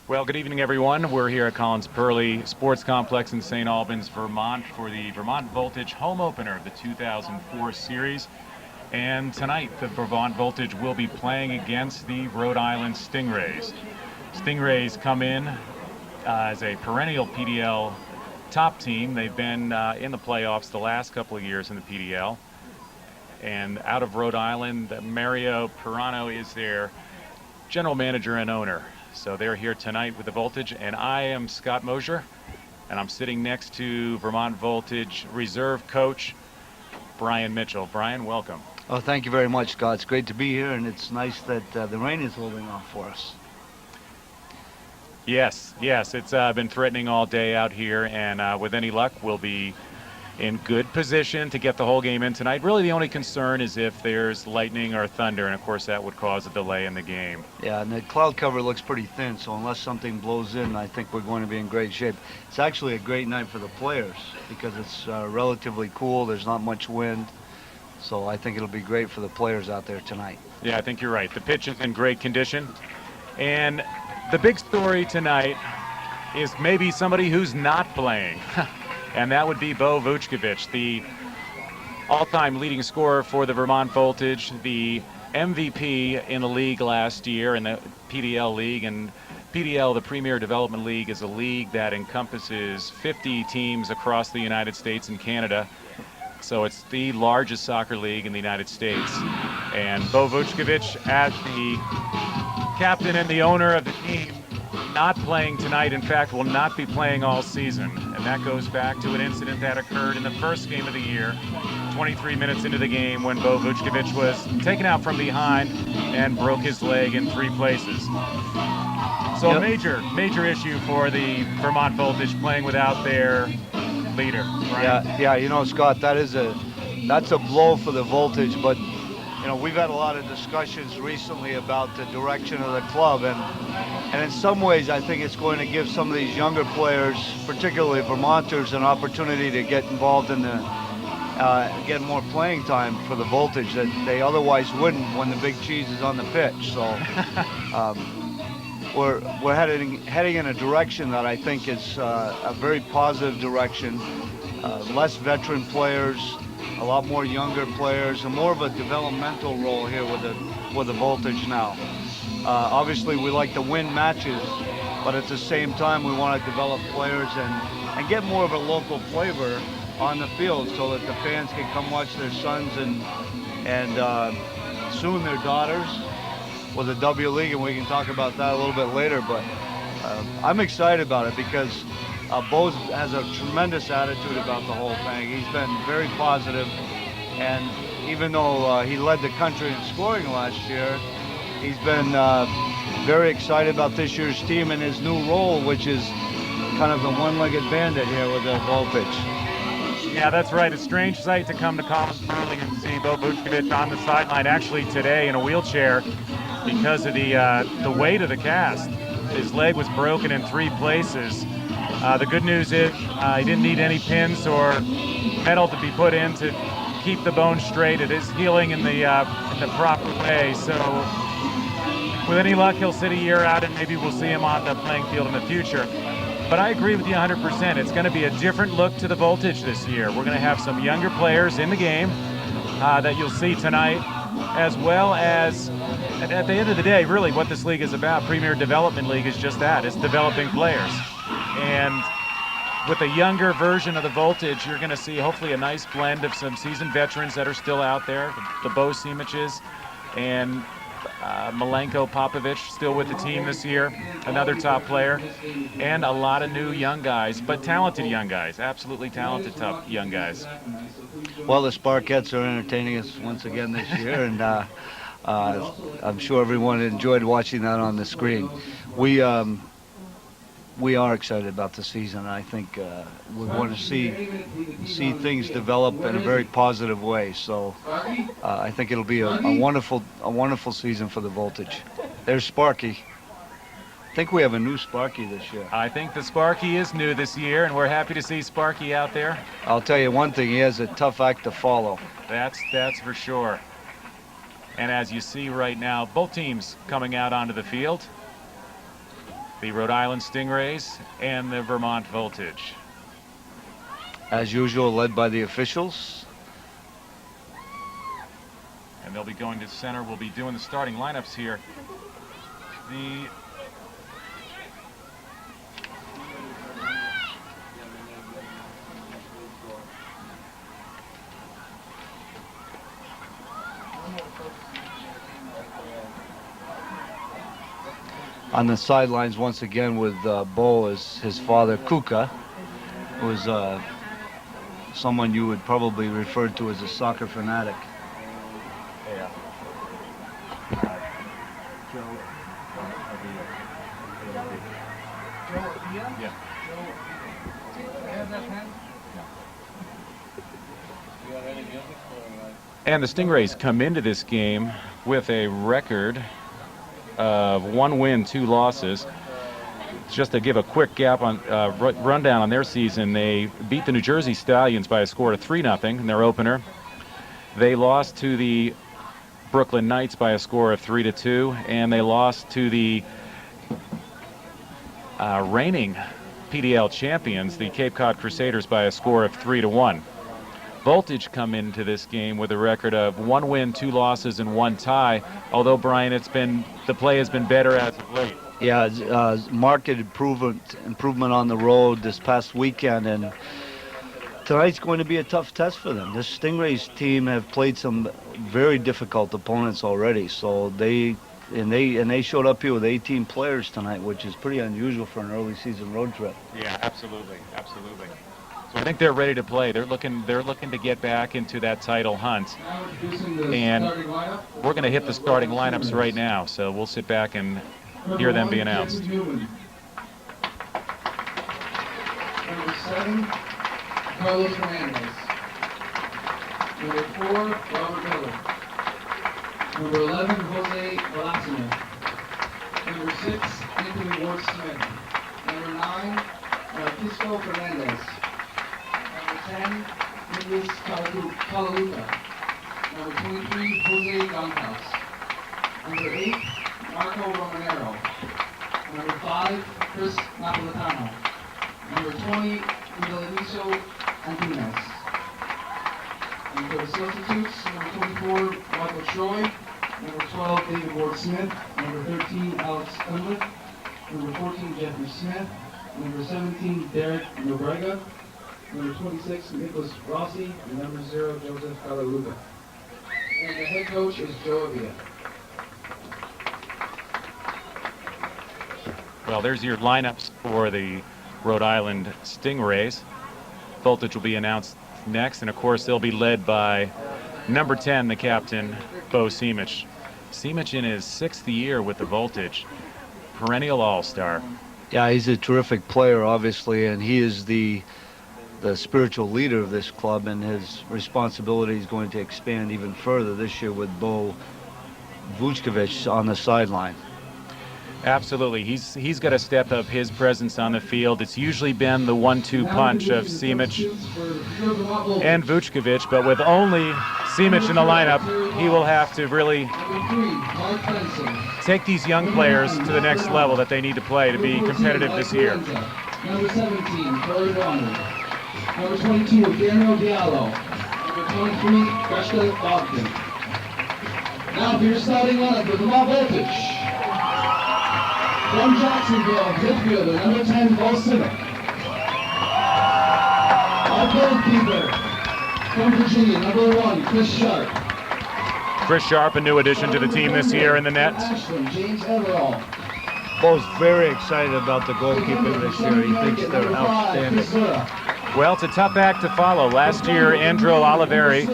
Well, good evening, everyone. We're here at Collins Pearly Sports Complex in St. Albans, Vermont, for the Vermont Voltage home opener of the 2004 series. And tonight, the Vermont Voltage will be playing against the Rhode Island Stingrays. Stingrays come in as a perennial PDL top team. They've been in the playoffs the last couple of years in the PDL. And out of Rhode Island, Mario Pirano is their general manager and owner. So they're here tonight with the Voltage, and I am Scott Mosier, and I'm sitting next to Vermont Voltage reserve coach Brian Mitchell. Brian, welcome. Oh, thank you very much, Scott. It's great to be here, and it's nice that the rain is holding off for us. Yes, it's been threatening all day out here, and with any luck, we'll be in good position to get the whole game in tonight. Really, the only concern is if there's lightning or thunder, and of course that would cause a delay in the game. Yeah, and the cloud cover looks pretty thin, so unless something blows in, I think we're going to be in great shape. It's actually a great night for the players because it's relatively cool. There's not much wind, so I think it'll be great for the players out there tonight. Yeah, I think you're right. The pitch is in great condition, and the big story tonight is maybe somebody who's not playing. And that would be Bo Vuckovic, the all-time leading scorer for the Vermont Voltage, the MVP in the league last year in the PDL league. And PDL, the Premier Development League, is a league that encompasses 50 teams across the United States and Canada. So it's the largest soccer league in the United States. And Bo Vuckovic, as the captain and the owner of the team, not playing tonight, in fact will not be playing all season, and that goes back to an incident that occurred in the first game of the year, 23 minutes into the game, when Bo Vuckovic was taken out from behind and broke his leg in 3 places. So a major issue for the Vermont Voltage, playing without their leader. Right? Yeah, you know, Scott, that's a blow for the Voltage, but you know, we've had a lot of discussions recently about the direction of the club, and in some ways I think it's going to give some of these younger players, particularly Vermonters, an opportunity to get involved in get more playing time for the Voltage that they otherwise wouldn't when the big cheese is on the pitch. So we're heading in a direction that I think is a very positive direction. Less veteran players, a lot more younger players, and more of a developmental role here with the Voltage now. Obviously, we like to win matches, but at the same time, we want to develop players and get more of a local flavor on the field so that the fans can come watch their sons and soon their daughters with the W League, and we can talk about that a little bit later. But I'm excited about it because Bo has a tremendous attitude about the whole thing. He's been very positive, and even though he led the country in scoring last year, he's been very excited about this year's team and his new role, which is kind of the one-legged bandit here with the Voltage. Yeah, that's right. A strange sight to come to Collins Pearly and see Bo Vuckovic on the sideline actually today in a wheelchair because of the weight of the cast. His leg was broken in 3 places. The good news is he didn't need any pins or metal to be put in to keep the bone straight. It is healing in the proper way. So with any luck, he'll sit a year out and maybe we'll see him on the playing field in the future. But I agree with you 100%. It's going to be a different look to the Voltage this year. We're going to have some younger players in the game that you'll see tonight, as well as, at the end of the day, really what this league is about, Premier Development League, is just that. It's developing players. And with a younger version of the Voltage, you're going to see hopefully a nice blend of some seasoned veterans that are still out there, the Bo Simiches and Milenko Popovic still with the team this year, another top player, and a lot of new young guys, but talented young guys, absolutely talented top young guys. Well, the Sparkettes are entertaining us once again this year, and I'm sure everyone enjoyed watching that on the screen. We are excited about the season. I think we want to see things develop in a very positive way. So I think it'll be a wonderful season for the Voltage. There's Sparky. I think we have a new Sparky this year. I think the Sparky is new this year, and we're happy to see Sparky out there. I'll tell you one thing, he has a tough act to follow. That's for sure. And as you see right now, both teams coming out onto the field. the Rhode Island Stingrays and the Vermont Voltage. As usual, led by the officials. And they'll be going to center. We'll be doing the starting lineups here. On the sidelines once again with Bo is his father, Kuka, who is someone you would probably refer to as a soccer fanatic. Yeah. Yeah. And the Stingrays come into this game with a record of 1 win, 2 losses. Just to give a quick rundown on their season, they beat the New Jersey Stallions by a score of 3-0 in their opener. They lost to the Brooklyn Knights by a score of 3-2, and they lost to the reigning PDL champions, the Cape Cod Crusaders, by a score of 3-1. Voltage come into this game with a record of 1 win, 2 losses, and 1 tie. Although, Brian, the play has been better as of late. Yeah, marked improvement on the road this past weekend, and tonight's going to be a tough test for them. This Stingrays team have played some very difficult opponents already, so they showed up here with 18 players tonight, which is pretty unusual for an early season road trip. Yeah, absolutely. So I think they're ready to play. They're looking to get back into that title hunt. And we're going to hit the starting lineups right now, so we'll sit back and hear them be announced. Number 7, Carlos Hernandez. Number 4, Robert Miller. Number 11, Jose Velasquez. Number 6, Anthony Ward Smith. Number 9, Francisco Fernandez. Number 10, Nicholas Calaluca. Number 23, Jose Gonkhouse. Number 8, Marco Romanero. Number 5, Chris Napolitano. Number 20, Miguelinicio Antunes. And for the substitutes, number 24, Michael Troy. Number 12, David Ward Smith. Number 13, Alex Unlick. Number 14, Jeffrey Smith. Number 17, Derek Nobrega. Number 26, Nicholas Rossi. And number 0, Joseph Calaluga. And the head coach is Joe Avia. Well, there's your lineups for the Rhode Island Stingrays. Voltage will be announced next, and of course they'll be led by number 10, the captain, Bo Simic. Simic in his 6th year with the Voltage, perennial all-star. Yeah, he's a terrific player, obviously, and he is the spiritual leader of this club, and his responsibility is going to expand even further this year with Bo Vučković on the sideline. Absolutely. He's got to step up his presence on the field. It's usually been the 1-2 punch of Simic and Vučković, but with only Simic in the lineup, he will have to really take these young players to the next level that they need to play to be competitive this year. Number 17, Corey Bonner. Number 22, Guillermo Diallo. Number 23, Greshka Bogdan. Now for your starting lineup with the Vermont Voltage. From Jacksonville, midfielder, number 10, Bo Simic. Our goalkeeper, from Virginia, number 1, Chris Sharp. Chris Sharp, a new addition to the team this year in the net. Ashland, James Everall. Bo's very excited about the goalkeeper this year. He thinks they're outstanding. Well, it's a tough act to follow. Last year, Andrew Oliveri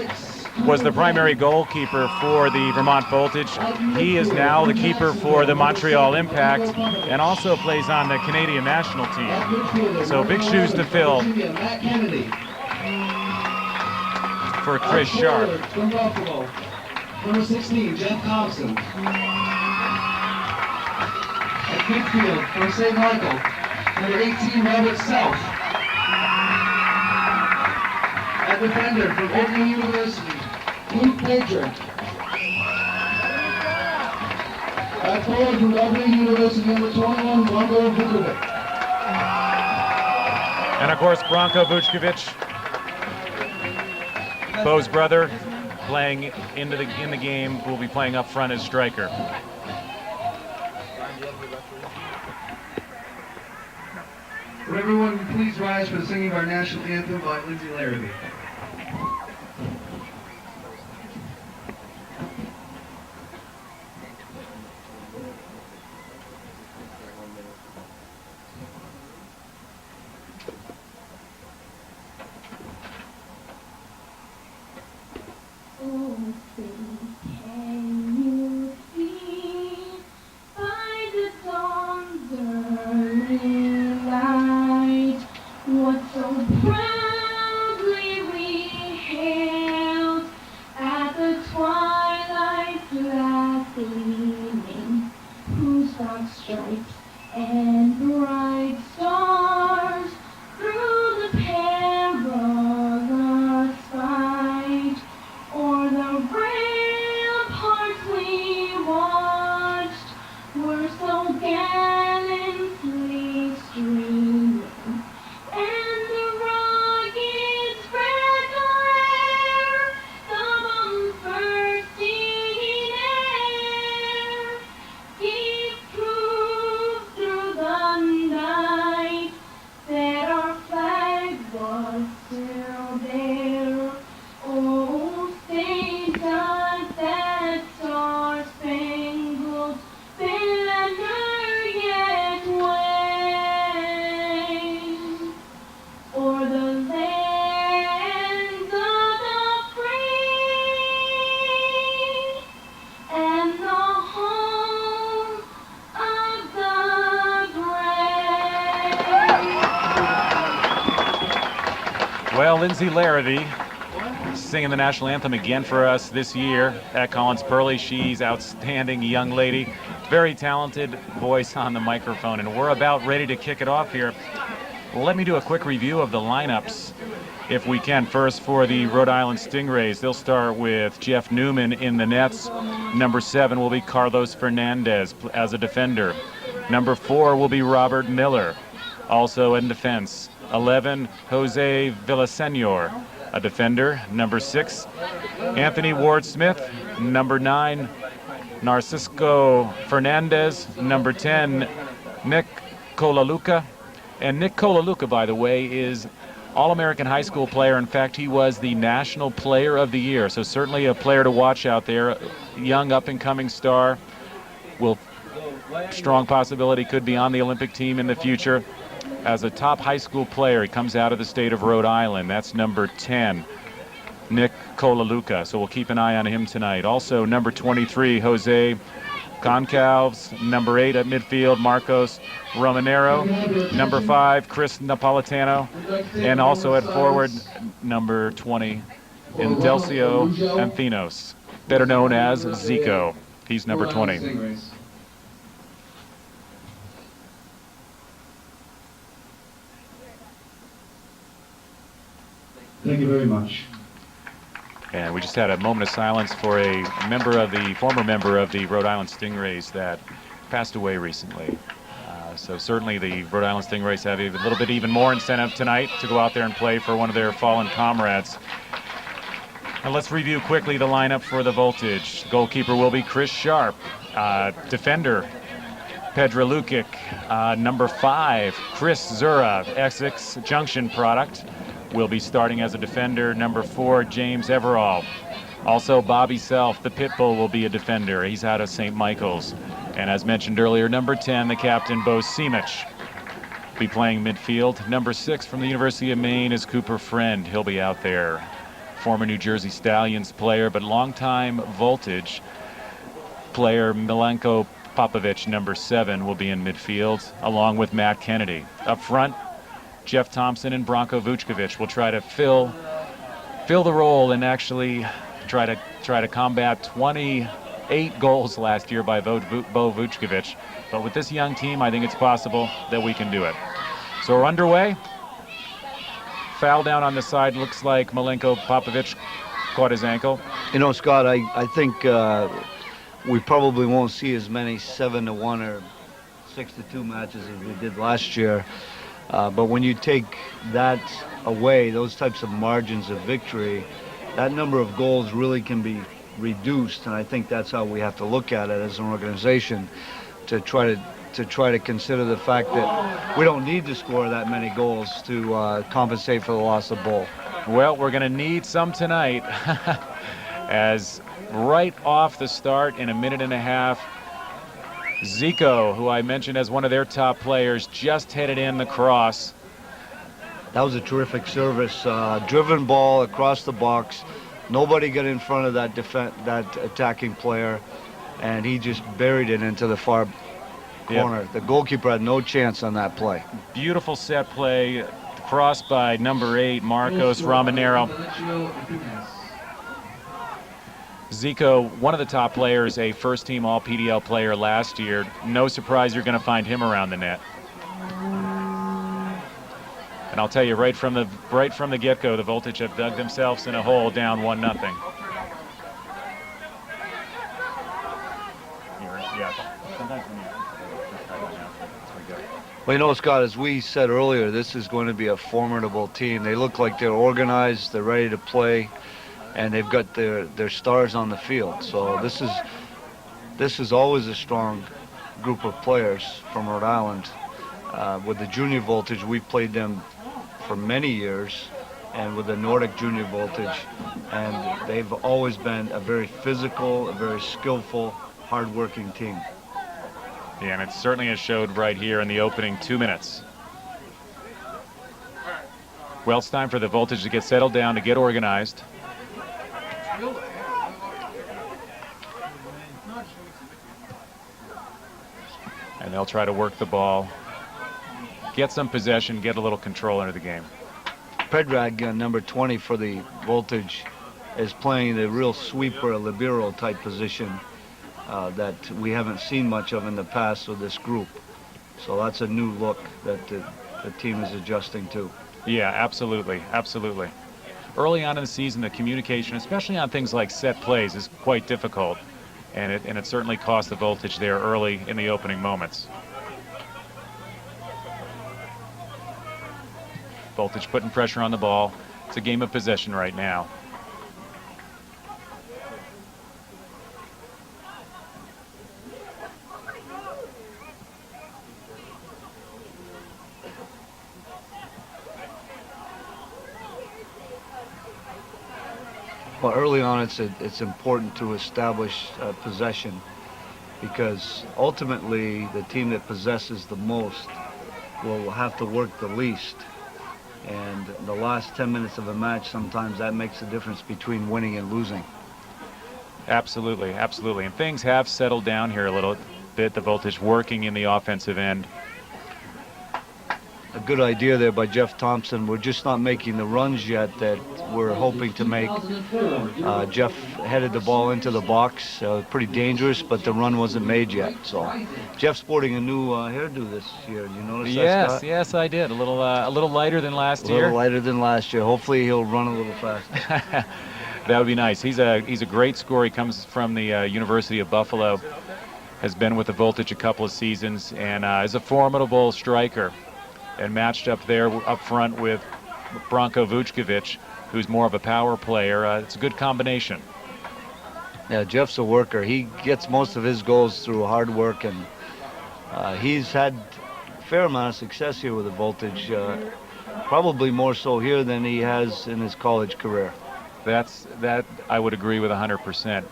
was the primary goalkeeper for the Vermont Voltage. He is now the keeper for the Montreal Impact and also plays on the Canadian national team. So big shoes to fill for Chris Sharp. From Buffalo, number 16, Jeff Thompson. At midfield, from St. Michael, number 18, Robert Self. At defender, from Oakland University, Luke Pedro. That's forward from W University number 21, Branko Vukovic. And of course, Branko Vukovic, Bo's brother, playing in the game, will be playing up front as striker. Would everyone please rise for the singing of our national anthem by Lindsay Larrabee. Well, Lindsay Larrabee singing the national anthem again for us this year at Collins Pearly. She's outstanding young lady, very talented voice on the microphone, and we're about ready to kick it off here. Let me do a quick review of the lineups, if we can. First, for the Rhode Island Stingrays, they'll start with Jeff Newman in the nets. Number 7 will be Carlos Fernandez as a defender. Number 4 will be Robert Miller, also in defense. 11, Jose Villasenor, a defender. Number 6, Anthony Ward-Smith. Number 9, Narcisco Fernandez. Number 10, Nick Kolaluka. And Nick Kolaluka, by the way, is All-American high school player. In fact, he was the National Player of the Year, so certainly a player to watch out there. Young up-and-coming star. Will strong possibility could be on the Olympic team in the future. As a top high school player, he comes out of the state of Rhode Island. That's number 10, Nick Kolaluka. So we'll keep an eye on him tonight. Also, number 23, Jose Goncalves. Number 8 at midfield, Marcos Romanero. Number 5, Chris Napolitano. And also at forward, number 20, Indelcio Anthenos, better known as Zico. He's number 20. Thank you very much. And we just had a moment of silence for a former member of the Rhode Island Stingrays that passed away recently. So certainly the Rhode Island Stingrays have a little bit even more incentive tonight to go out there and play for one of their fallen comrades. And let's review quickly the lineup for the Voltage. Goalkeeper will be Chris Sharp. Defender, Pedro Lukic. Number 5, Chris Zura, Essex Junction product, will be starting as a defender. Number 4, James Everall. Also, Bobby Self, the Pitbull, will be a defender. He's out of St. Michael's. And as mentioned earlier, number 10, the captain, Bo Simic, be playing midfield. Number 6 from the University of Maine is Cooper Friend. He'll be out there. Former New Jersey Stallions player, but longtime Voltage player Milenko Popovich, number 7, will be in midfield, along with Matt Kennedy. Up front, Jeff Thompson and Branko Vukovic will try to fill the role and actually try to combat 28 goals last year by Bo Vukovic. But with this young team, I think it's possible that we can do it. So we're underway. Foul down on the side. Looks like Milenko Popovich caught his ankle. You know, Scott, I think we probably won't see as many 7-1 or 6-2 matches as we did last year. But when you take that away, those types of margins of victory, that number of goals really can be reduced, and I think that's how we have to look at it as an organization, to try to consider the fact that we don't need to score that many goals to compensate for the loss of Bull. Well, we're going to need some tonight, as right off the start in a minute and a half, Zico, who I mentioned as one of their top players, just headed in the cross. That was a terrific service. Driven ball across the box. Nobody got in front of that attacking player, and he just buried it into the far corner. Yep. The goalkeeper had no chance on that play. Beautiful set play, crossed by number 8, Marcos Ramonero. Zico, one of the top players, a first-team All-PDL player last year. No surprise you're going to find him around the net. And I'll tell you, right from the get-go, the Voltage have dug themselves in a hole, down 1-0. Well, you know, Scott, as we said earlier, this is going to be a formidable team. They look like they're organized, they're ready to play, and they've got their stars on the field. So this is always a strong group of players from Rhode Island. With the junior Voltage, we've played them for many years, and with the Nordic junior Voltage, and they've always been a very physical, a very skillful, hard-working team. Yeah, and it certainly has showed right here in the opening 2 minutes. Well, it's time for the Voltage to get settled down, to get organized. And they'll try to work the ball, get some possession, get a little control into the game. Predrag, number 20 for the Voltage, is playing the real sweeper, libero type position that we haven't seen much of in the past with this group. So that's a new look that the team is adjusting to. Yeah, absolutely, absolutely. Early on in the season, the communication, especially on things like set plays, is quite difficult, and it certainly cost the Voltage there early in the opening moments. Voltage putting pressure on the ball. It's a game of possession right now. Well, early on, it's important to establish possession, because ultimately the team that possesses the most will have to work the least. And the last 10 minutes of a match, sometimes that makes a difference between winning and losing. Absolutely, absolutely. And things have settled down here a little bit. The Voltage working in the offensive end. A good idea there by Jeff Thompson. We're just not making the runs yet that we're hoping to make. Jeff headed the ball into the box. Pretty dangerous, but the run wasn't made yet. So Jeff's sporting a new hairdo this year. You notice that, Scott? Yes, I did. A little lighter than last year. A little lighter than last year. Hopefully he'll run a little faster. That would be nice. He's a great scorer. He comes from the University of Buffalo. Has been with the Voltage a couple of seasons, and is a formidable striker. And matched up there up front with Branko Vučković, who's more of a power player. It's a good combination. Yeah, Jeff's a worker. He gets most of his goals through hard work, and he's had a fair amount of success here with the Voltage, probably more so here than he has in his college career. That I would agree with 100%.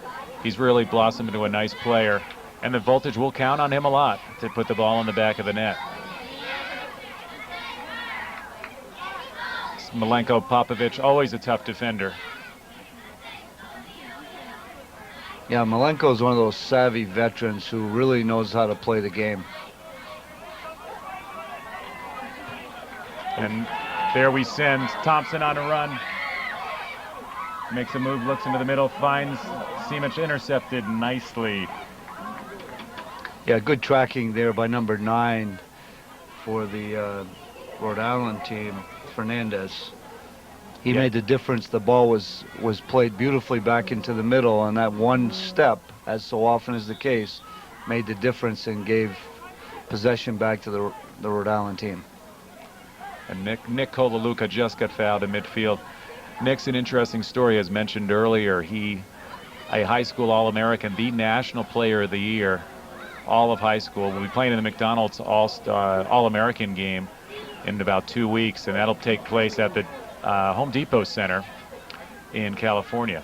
He's really blossomed into a nice player, and the Voltage will count on him a lot to put the ball in the back of the net. Milenko Popovic, always a tough defender. Yeah, Milenko is one of those savvy veterans who really knows how to play the game. And there we send Thompson on a run. Makes a move, looks into the middle, finds Simic, intercepted nicely. Yeah, good tracking there by number 9 for the Rhode Island team. Fernandez. He made the difference. The ball was played beautifully back into the middle, and that one step as so often is the case, made the difference and gave possession back to the Rhode Island team. And Nick Kolaluka just got fouled in midfield. Nick's an interesting story, as mentioned earlier. He, a high school All-American, the National Player of the Year, all of high school. Will be playing in the McDonald's All-American game in about 2 weeks, and that'll take place at the Home Depot Center in California.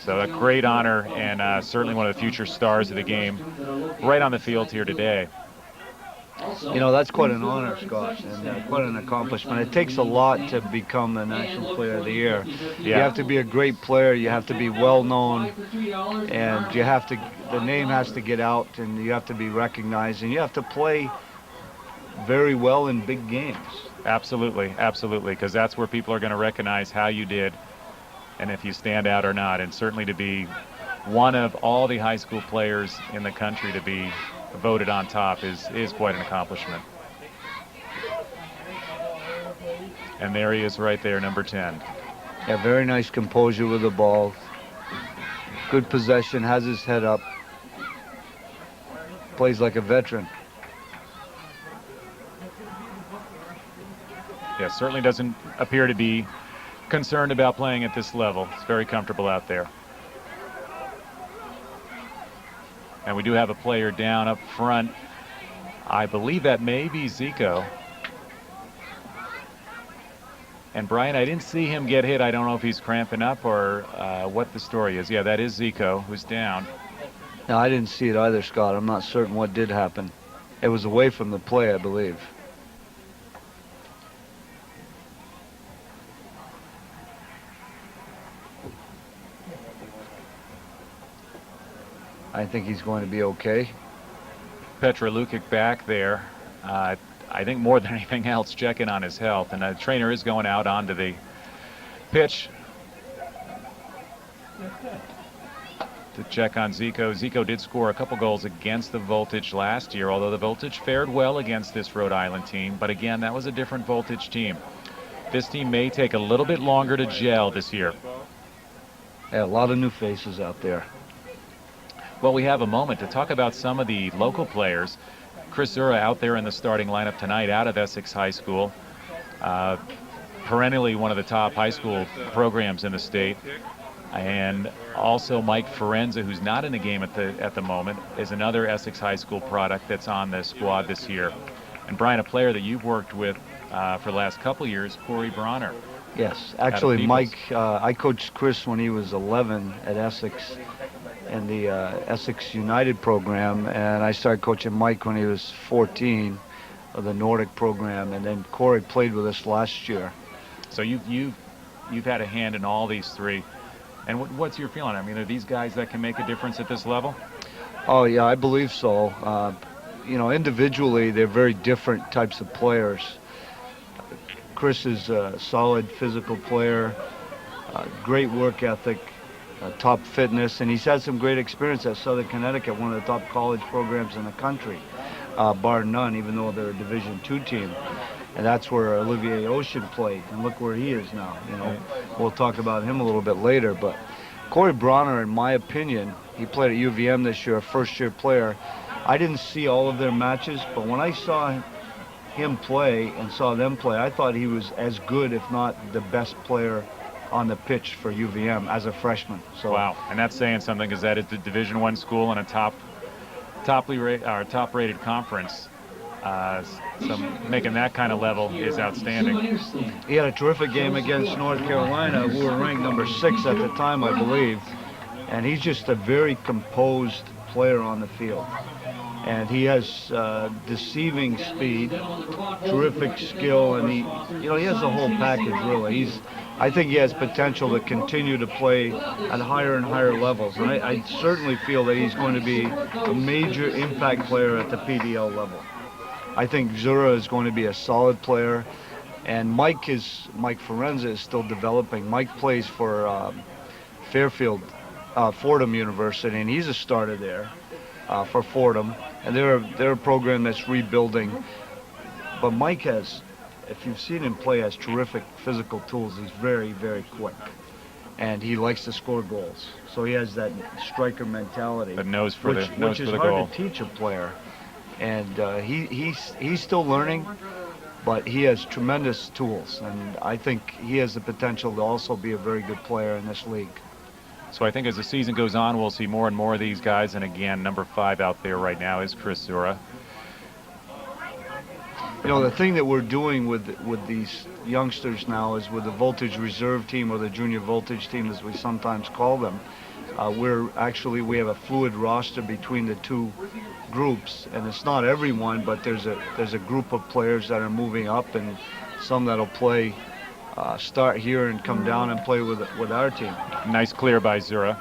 So a great honor, and certainly one of the future stars of the game right on the field here today. You know, that's quite an honor, Scott, and quite an accomplishment. It takes a lot to become the National Player of the Year. You have to be a great player, you have to be well known, and you have to, the name has to get out, and you have to be recognized, and you have to play very well in big games. Absolutely, absolutely, because that's where people are going to recognize how you did and if you stand out or not. And certainly to be one of all the high school players in the country to be voted on top is quite an accomplishment. And there he is right there, number 10. Yeah, very nice composure with the ball. Good possession, has his head up. Plays like a veteran. Yeah, certainly doesn't appear to be concerned about playing at this level. It's very comfortable out there. And we do have a player down up front. I believe that may be Zico. And Brian, I didn't see him get hit. I don't know if he's cramping up or what the story is. Yeah, that is Zico who's down. No, I didn't see it either, Scott. I'm not certain what did happen. It was away from the play, I believe. I think he's going to be okay. Petra Lukic back there. I think more than anything else, checking on his health. And the trainer is going out onto the pitch to check on Zico. Zico did score a couple goals against the Voltage last year, although the Voltage fared well against this Rhode Island team. But again, that was a different Voltage team. This team may take a little bit longer to gel this year. Yeah, a lot of new faces out there. Well, we have a moment to talk about some of the local players. Chris Zura out there in the starting lineup tonight out of Essex High School. Perennially one of the top high school programs in the state. And also Mike Forenza, who's not in the game at the moment, is another Essex High School product that's on the squad this year. And Brian, a player that you've worked with for the last couple years, Corey Bronner. Yes, actually Mike, I coached Chris when he was 11 at Essex in the Essex United program, and I started coaching Mike when he was 14 of the Nordic program, and then Corey played with us last year. So you've had a hand in all these three. And what's your feeling? I mean, are these guys that can make a difference at this level? Oh yeah, I believe so. You know, individually they're very different types of players. Chris is a solid physical player, great work ethic, top fitness, and he's had some great experience at Southern Connecticut, one of the top college programs in the country, bar none, even though they're a Division II team. And that's where Olivier Ocean played, and look where he is now. You know, we'll talk about him a little bit later, but Corey Bronner, in my opinion, he played at UVM this year, a first-year player. I didn't see all of their matches, but when I saw him play and saw them play, I thought he was as good, if not the best player on the pitch for UVM as a freshman. So wow, and that's saying something, because that is the Division I school and a top-rated conference. So making that kind of level is outstanding. He had a terrific game against North Carolina, who were ranked number 6 at the time, I believe. And he's just a very composed player on the field. And he has deceiving speed, terrific skill, and he has the whole package really. I think he has potential to continue to play at higher and higher levels. And I certainly feel that he's going to be a major impact player at the PDL level. I think Zura is going to be a solid player, and Mike Forenza is still developing. Mike plays for Fordham University, and he's a starter there for Fordham, and they're a program that's rebuilding. But Mike has, if you've seen him play, has terrific physical tools. He's very, very quick, and he likes to score goals. So he has that striker mentality. That nose for the which is goal. hard to teach a player, and he's still learning, but he has tremendous tools, and I think he has the potential to also be a very good player in this league. So I think as the season goes on, we'll see more and more of these guys. And again, number 5 out there right now is Chris Zura. You know, the thing that we're doing with these youngsters now is with the Voltage Reserve team, or the Junior Voltage team as we sometimes call them, we have a fluid roster between the two groups, and it's not everyone, but there's a group of players that are moving up, and some that'll play, start here and come down and play with our team. Nice clear by Zura.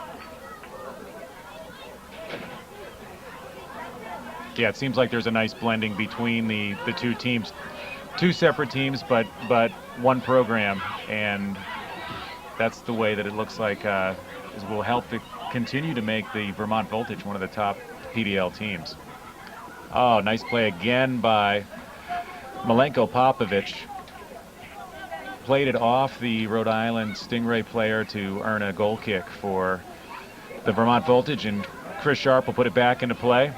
Yeah, it seems like there's a nice blending between the two teams, two separate teams, but one program, and that's the way that it looks like will help to continue to make the Vermont Voltage one of the top PDL teams. Oh, nice play again by Milenko Popovich. Played it off the Rhode Island Stingray player to earn a goal kick for the Vermont Voltage, and Chris Sharp will put it back into play.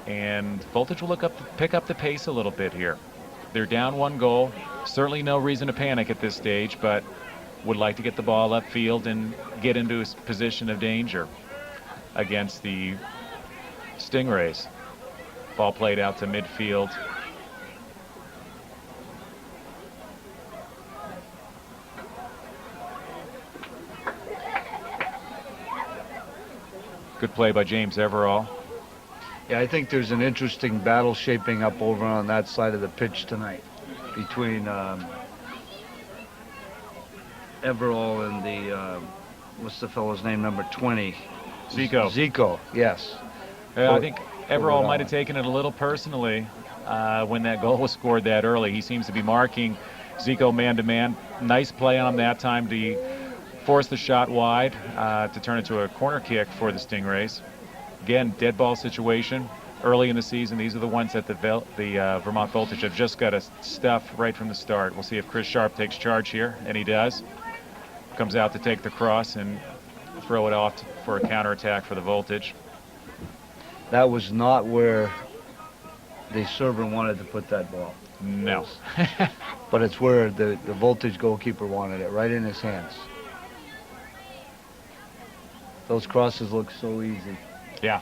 And Voltage will pick up the pace a little bit here. They're down 1 goal. Certainly no reason to panic at this stage, but would like to get the ball upfield and get into a position of danger against the Stingrays. Ball played out to midfield. Good play by James Everall. Yeah, I think there's an interesting battle shaping up over on that side of the pitch tonight between Everall and the, what's the fellow's name, number 20? Zico. Zico, yes. I think Everall might have taken it a little personally when that goal was scored that early. He seems to be marking Zico man-to-man. Nice play on him that time to force the shot wide to turn it to a corner kick for the Stingrays. Again, dead ball situation early in the season. These are the ones that the Vermont Voltage have just got to stuff right from the start. We'll see if Chris Sharp takes charge here, and he does. Comes out to take the cross and throw it off for a counterattack for the Voltage. That was not where the server wanted to put that ball. No. But it's where the Voltage goalkeeper wanted it, right in his hands. Those crosses look so easy. Yeah.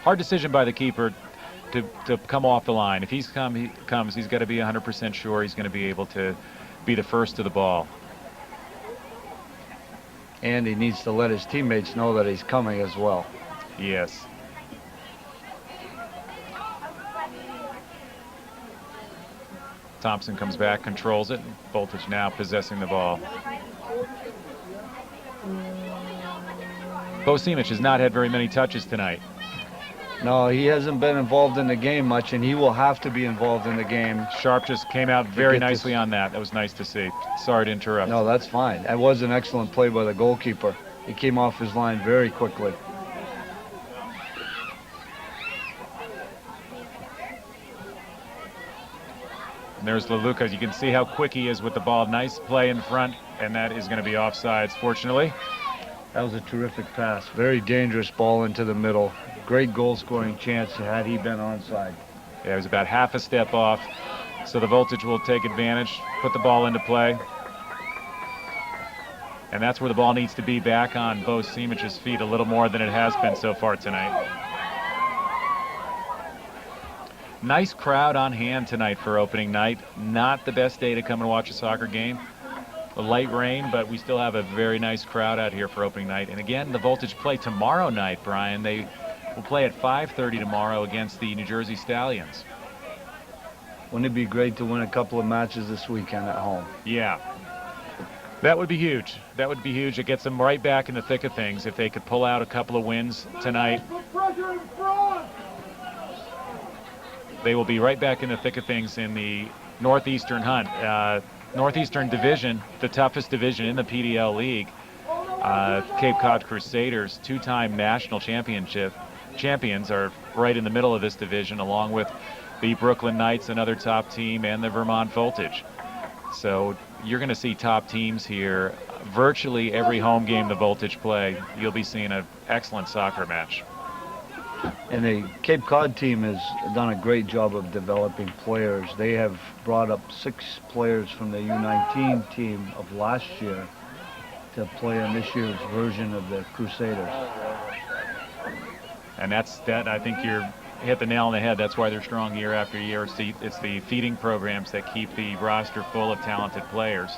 Hard decision by the keeper to come off the line. If he comes, he's got to be 100% sure he's going to be able to be the first to the ball. And he needs to let his teammates know that he's coming as well. Yes. Thompson comes back, controls it. Voltage now possessing the ball. Bo Simic has not had very many touches tonight. No, he hasn't been involved in the game much, and he will have to be involved in the game. Sharp just came out very nicely on that. That was nice to see. Sorry to interrupt. No, that's fine. That was an excellent play by the goalkeeper. He came off his line very quickly. And there's Leluca. You can see how quick he is with the ball. Nice play in front, and that is going to be offsides, fortunately. That was a terrific pass. Very dangerous ball into the middle. Great goal-scoring chance had he been onside. Yeah, it was about half a step off. So the Voltage will take advantage, put the ball into play. And that's where the ball needs to be, back on Bo Simic's feet a little more than it has been so far tonight. Nice crowd on hand tonight for opening night. Not the best day to come and watch a soccer game. A light rain, but we still have a very nice crowd out here for opening night. And again, the Voltage play tomorrow night, Brian. They will play at 5:30 tomorrow against the New Jersey Stallions. Wouldn't it be great to win a couple of matches this weekend at home? Yeah. That would be huge. That would be huge. It gets them right back in the thick of things if they could pull out a couple of wins tonight. They will be right back in the thick of things in the Northeastern hunt. Northeastern Division, the toughest division in the PDL League. Cape Cod Crusaders, 2-time national champions, are right in the middle of this division, along with the Brooklyn Knights, another top team, and the Vermont Voltage. So you're going to see top teams here virtually every home game the Voltage play, you'll be seeing an excellent soccer match. And the Cape Cod team has done a great job of developing players. They have brought up 6 players from the U19 team of last year to play in this year's version of the Crusaders. And that I think you're hit the nail on the head. That's why they're strong year after year. It's the feeding programs that keep the roster full of talented players.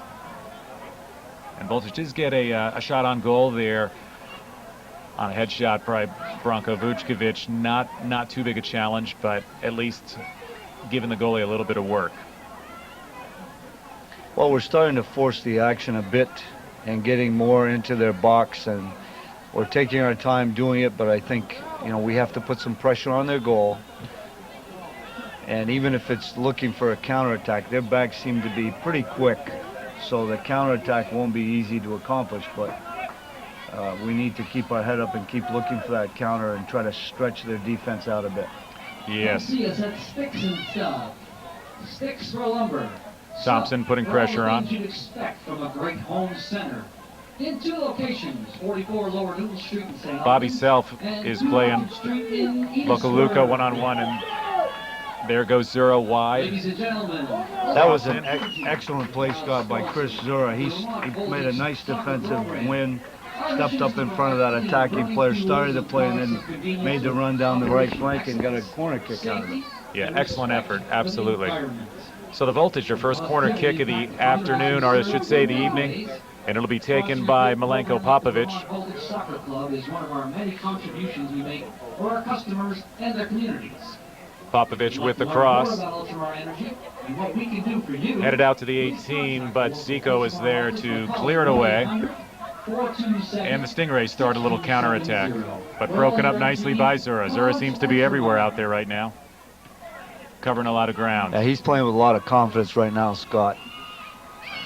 And Voltage does get a shot on goal there on a headshot by Branko Vučković. Not too big a challenge, but at least giving the goalie a little bit of work. Well, we're starting to force the action a bit and getting more into their box, and we're taking our time doing it, but I think, you know, we have to put some pressure on their goal. And even if it's looking for a counterattack, their backs seem to be pretty quick, so the counterattack won't be easy to accomplish, but we need to keep our head up and keep looking for that counter and try to stretch their defense out a bit. Yes. See us at Sticks and Stuff. Sticks for lumber. Thompson putting pressure on. All the things you'd expect from a great home center. In 2 locations, 44 Lower Newell Street in St. Bobby Albans, Self and is 2 playing Elm Street in Localuca Enosburg. one-on-one, and there goes Zura wide. Ladies and gentlemen, That was an excellent play, Scott, by Chris Zura. He made a nice defensive win, stepped up in front of that attacking player, started the play, and then made the run down the right flank and got a corner kick out of it. Yeah, excellent effort, absolutely. So the Voltage, their first corner kick of the afternoon, or I should say the evening, and it'll be taken by Milenko Popovic. Voltage Soccer Club is one of our many contributions we make for our customers and their communities. Popovic with the cross. Headed out to the 18, but Zico is there to clear it away. And the Stingrays start a little counterattack, but broken up nicely by Zura. Zura seems to be everywhere out there right now, covering a lot of ground. Yeah, he's playing with a lot of confidence right now, Scott.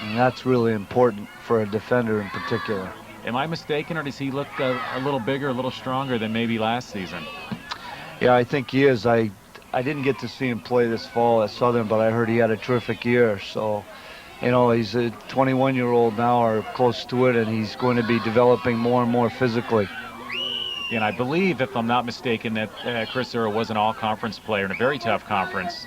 And that's really important for a defender in particular. Am I mistaken, or does he look a little bigger, a little stronger than maybe last season? Yeah, I think he is. I didn't get to see him play this fall at Southern, but I heard he had a terrific year. So, you know, he's a 21-year-old now or close to it, and he's going to be developing more and more physically. And I believe, if I'm not mistaken, that Chris Zura was an all-conference player in a very tough conference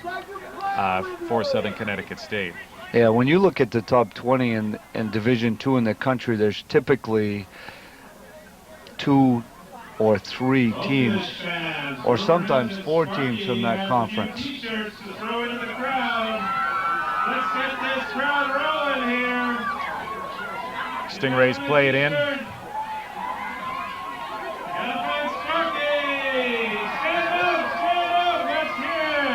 for Southern Connecticut State. Yeah, when you look at the top 20 in Division II in the country, there's typically 2 or 3 teams, or sometimes 4 teams from that conference. Let's get this crowd rolling here. Stingrays play it in.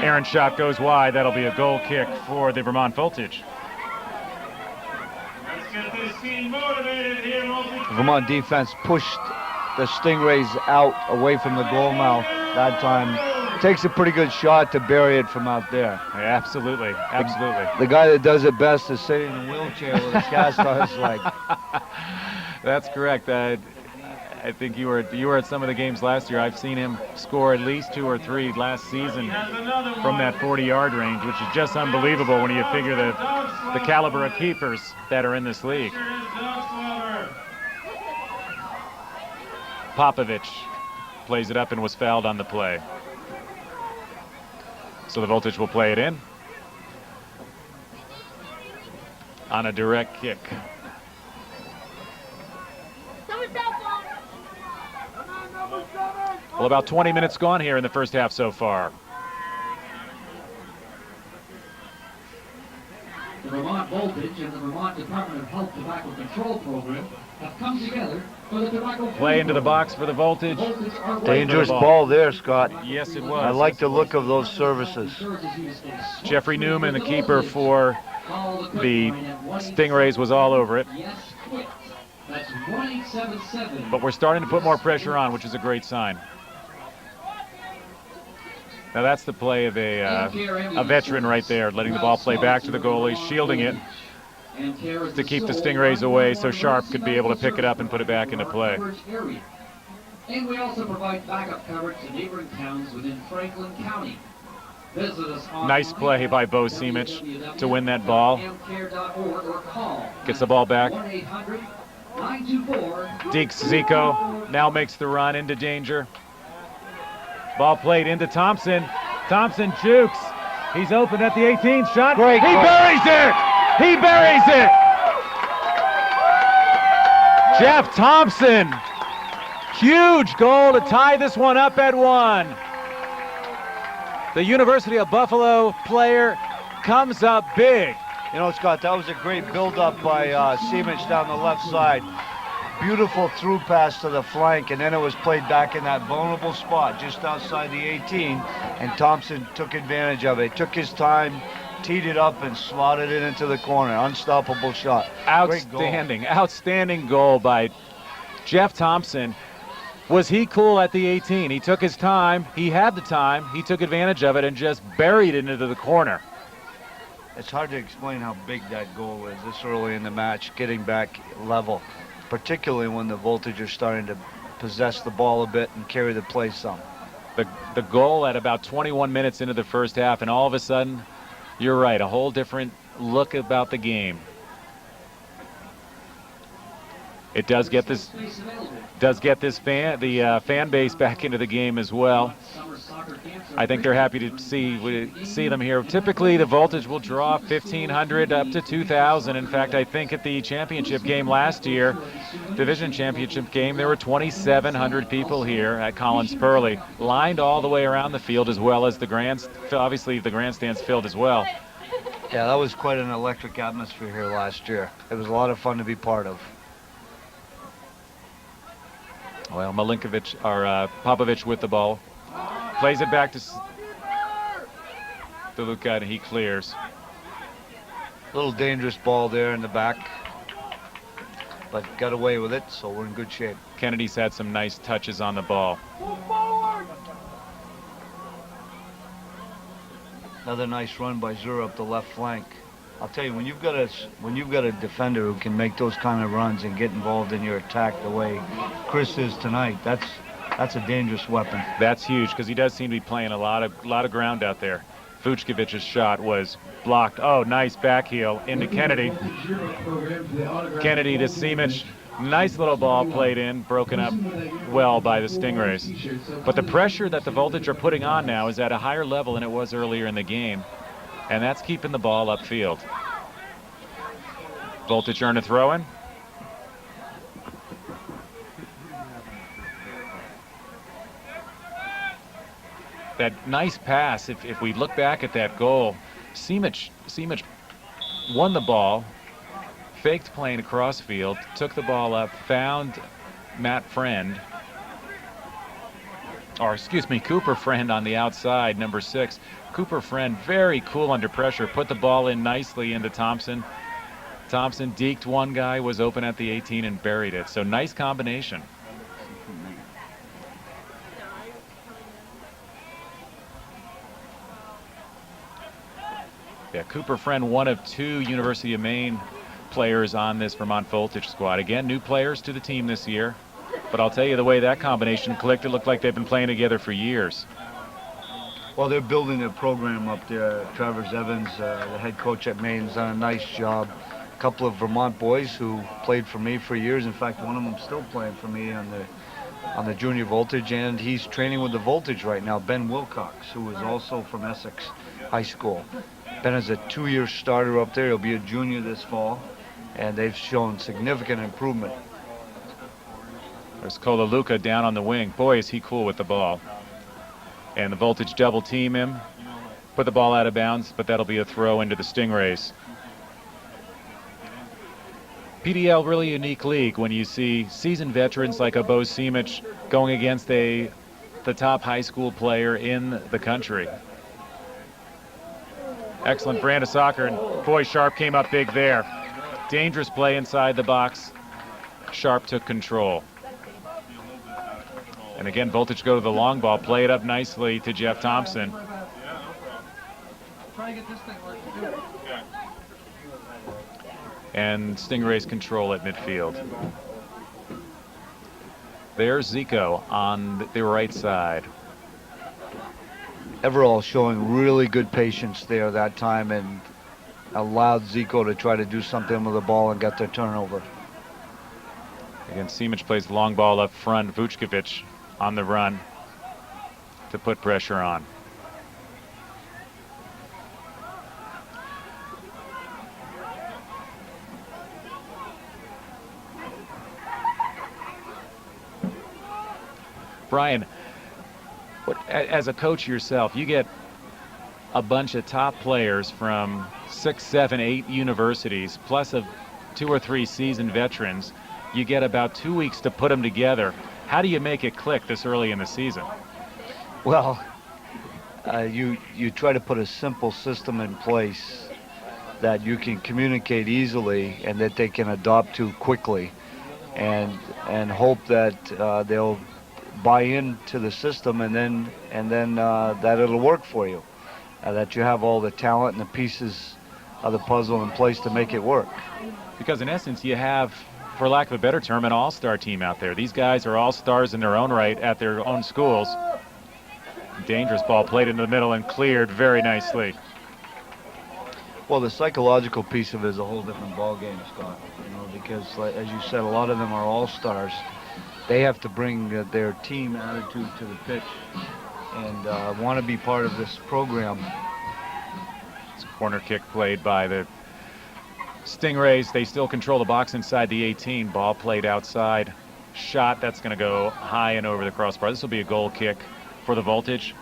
Aaron's shot goes wide. That'll be a goal kick for the Vermont Voltage. Let's get this team motivated here. Vermont defense pushed the Stingrays out away from the goal mouth that time. Takes a pretty good shot to bury it from out there. Yeah, absolutely, absolutely. The guy that does it best is sitting in a wheelchair with a cast on his leg. That's correct. I think you were at some of the games last year. I've seen him score at least 2 or 3 last season from that 40-yard range, which is just unbelievable when you figure the caliber of keepers that are in this league. Popovic plays it up and was fouled on the play. So the Voltage will play it in on a direct kick. Well, about 20 minutes gone here in the first half so far. The Vermont Voltage and the Vermont Department of Health Tobacco Control Program have come together for the tobacco Play into the box for the Voltage. Dangerous ball there, Scott. Yes, it was. I like the look of those services. Jeffrey Newman, the keeper for the Stingrays, was all over it. That's 1877. But we're starting to put more pressure on, which is a great sign. Now that's the play of a veteran right there, letting the ball play back to the goalie, shielding it to keep the Stingrays away so Sharp could be able to pick it up and put it back into play. And we also provide backup coverage to neighboring towns within Franklin County. Visit us online. Nice play by Bo Simic to win that ball. www.amcare.org or call Gets the ball back. 1-800 Deeks Zico now makes the run into danger. Ball played into Thompson. Thompson jukes. He's open at the 18. Shot. Great He goal. buries it. He buries it. Jeff Thompson. Huge goal to tie this one up at 1. The University of Buffalo player comes up big. You know, Scott, that was a great build-up by Simic down the left side. Beautiful through pass to the flank, and then it was played back in that vulnerable spot just outside the 18, and Thompson took advantage of it. Took his time, teed it up, and slotted it into the corner. Unstoppable shot. Outstanding, outstanding goal by Jeff Thompson. Was he cool at the 18? He took his time, he had the time, he took advantage of it and just buried it into the corner. It's hard to explain how big that goal is this early in the match, getting back level, particularly when the Voltage are starting to possess the ball a bit and carry the play some. The goal at about 21 minutes into the first half, and all of a sudden, you're right, a whole different look about the game. It does get this fan base back into the game as well. I think they're happy to see them here. Typically, the Voltage will draw 1,500 up to 2,000. In fact, I think at the championship game last year, division championship game, there were 2,700 people here at Collins Pearly, lined all the way around the field, as well as obviously the grandstands filled as well. Yeah, that was quite an electric atmosphere here last year. It was a lot of fun to be part of. Well, Popovich with the ball. Plays it back to Luka, and he clears. Little dangerous ball there in the back, but got away with it, so we're in good shape. Kennedy's had some nice touches on the ball. Another nice run by Zura up the left flank. I'll tell you, when you've got a defender who can make those kind of runs and get involved in your attack the way Chris is tonight, that's a dangerous weapon. That's huge, because he does seem to be playing a lot of ground out there. Vuckovic's shot was blocked. Oh, nice back heel into Kennedy. Kennedy to Simic. Nice little ball played in, broken up well by the Stingrays. But the pressure that the Voltage are putting on now is at a higher level than it was earlier in the game, and that's keeping the ball upfield. Voltage earn a throw-in. That nice pass, if we look back at that goal, Simic won the ball, faked playing across field, took the ball up, found Cooper Friend on the outside, number 6. Cooper Friend, very cool under pressure, put the ball in nicely into Thompson. Thompson deked one guy, was open at the 18 and buried it. So nice combination. Yeah, Cooper Friend, one of 2 University of Maine players on this Vermont Voltage squad. Again, new players to the team this year. But I'll tell you, the way that combination clicked, it looked like they've been playing together for years. Well, they're building their program up there. Travers Evans, the head coach at Maine, has done a nice job. A couple of Vermont boys who played for me for years. In fact, one of them still playing for me on the junior Voltage, and he's training with the Voltage right now, Ben Wilcox, who is also from Essex High School. Ben is a 2-year starter up there. He'll be a junior this fall, and they've shown significant improvement. There's Luka down on the wing. Boy, is he cool with the ball. And the Voltage double team him, put the ball out of bounds, but that'll be a throw into the Stingrays. PDL, really unique league when you see seasoned veterans like a Bo Simic going against the top high school player in the country. Excellent brand of soccer, and boy, Sharp came up big there. Dangerous play inside the box. Sharp took control. And again, Voltage go to the long ball, play it up nicely to Jeff Thompson. And Stingrays control at midfield. There's Zico on the right side. Everall showing really good patience there that time and allowed Zico to try to do something with the ball and get their turnover. Again, Simic plays the long ball up front. Vučković on the run to put pressure on. Brian, as a coach yourself, you get a bunch of top players from 6, 7, 8 universities, plus 2 or 3 seasoned veterans. You get about 2 weeks to put them together. How do you make it click this early in the season? Well, you try to put a simple system in place that you can communicate easily and that they can adopt to quickly, and hope that they'll buy into the system, and then that it'll work for you. That you have all the talent and the pieces of the puzzle in place to make it work. Because in essence, you have, for lack of a better term, an all-star team out there. These guys are all-stars in their own right at their own schools. Dangerous ball played into the middle and cleared very nicely. Well, the psychological piece of it is a whole different ball game, Scott. Because as you said, a lot of them are all-stars. They have to bring their team attitude to the pitch and want to be part of this program. It's a corner kick played by the Stingrays. They still control the box inside the 18. Ball played outside. Shot, that's going to go high and over the crossbar. This will be a goal kick for the Voltage.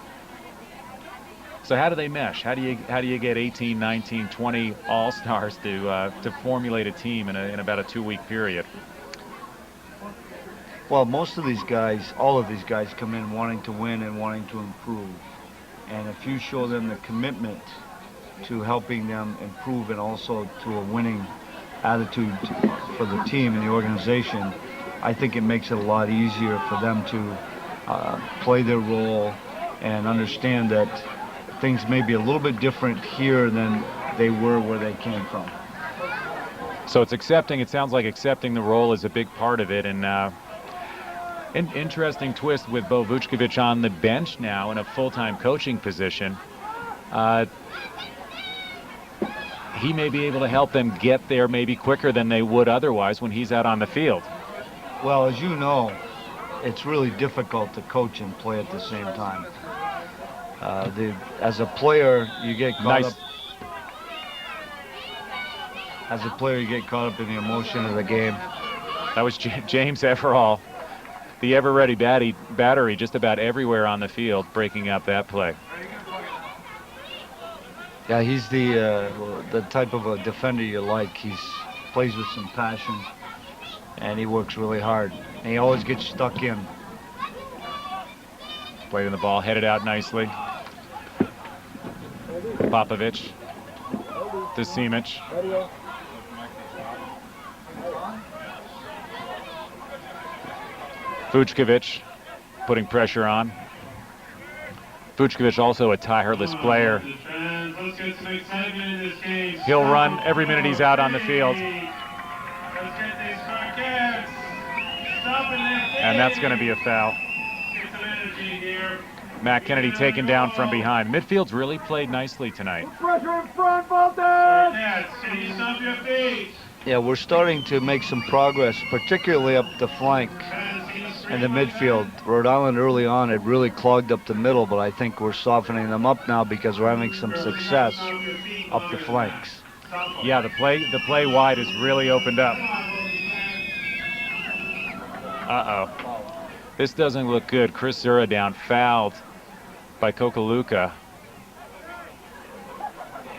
So how do they mesh? How do you get 18, 19, 20 all-stars to formulate a team in about a 2-week period? Well, most of these guys, all of these guys come in wanting to win and wanting to improve. And if you show them the commitment to helping them improve and also to a winning attitude for the team and the organization, I think it makes it a lot easier for them to play their role and understand that things may be a little bit different here than they were where they came from. So it's accepting, it sounds like accepting the role is a big part of it. And an interesting twist with Bo Vučković on the bench now in a full-time coaching position. He may be able to help them get there maybe quicker than they would otherwise when he's out on the field. Well, as you know, it's really difficult to coach and play at the same time. As a player, you get caught up. As a player, you get caught up in the emotion of the game. That was James Everall, the ever-ready battery, just about everywhere on the field, breaking up that play. Yeah, he's the type of a defender you like. He plays with some passion, and he works really hard. And he always gets stuck in. Played in the ball, headed out nicely. Popović to Simic. Vučković putting pressure on. Vučković also a tireless player. He'll run every minute he's out on the field. And that's going to be a foul. Matt Kennedy taken down from behind. Midfield's really played nicely tonight. Pressure in front, Voltage! Can you stop your feet? Yeah, we're starting to make some progress, particularly up the flank and the midfield. Rhode Island early on had really clogged up the middle, but I think we're softening them up now because we're having some success up the flanks. Yeah, the play wide has really opened up. Uh-oh. This doesn't look good. Chris Zura down, fouled by Kokaluka.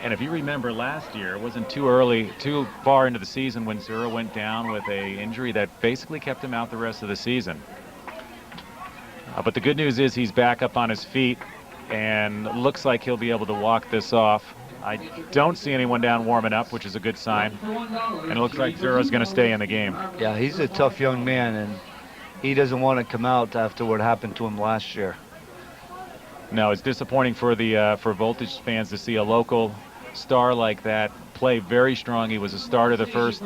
And if you remember last year, it wasn't too far into the season when Zura went down with an injury that basically kept him out the rest of the season. But the good news is he's back up on his feet and looks like he'll be able to walk this off. I don't see anyone down warming up, which is a good sign. And it looks like Zura's going to stay in the game. Yeah, he's a tough young man, and he doesn't want to come out after what happened to him last year. No, it's disappointing for for Voltage fans to see a local star like that play very strong. He was a starter the first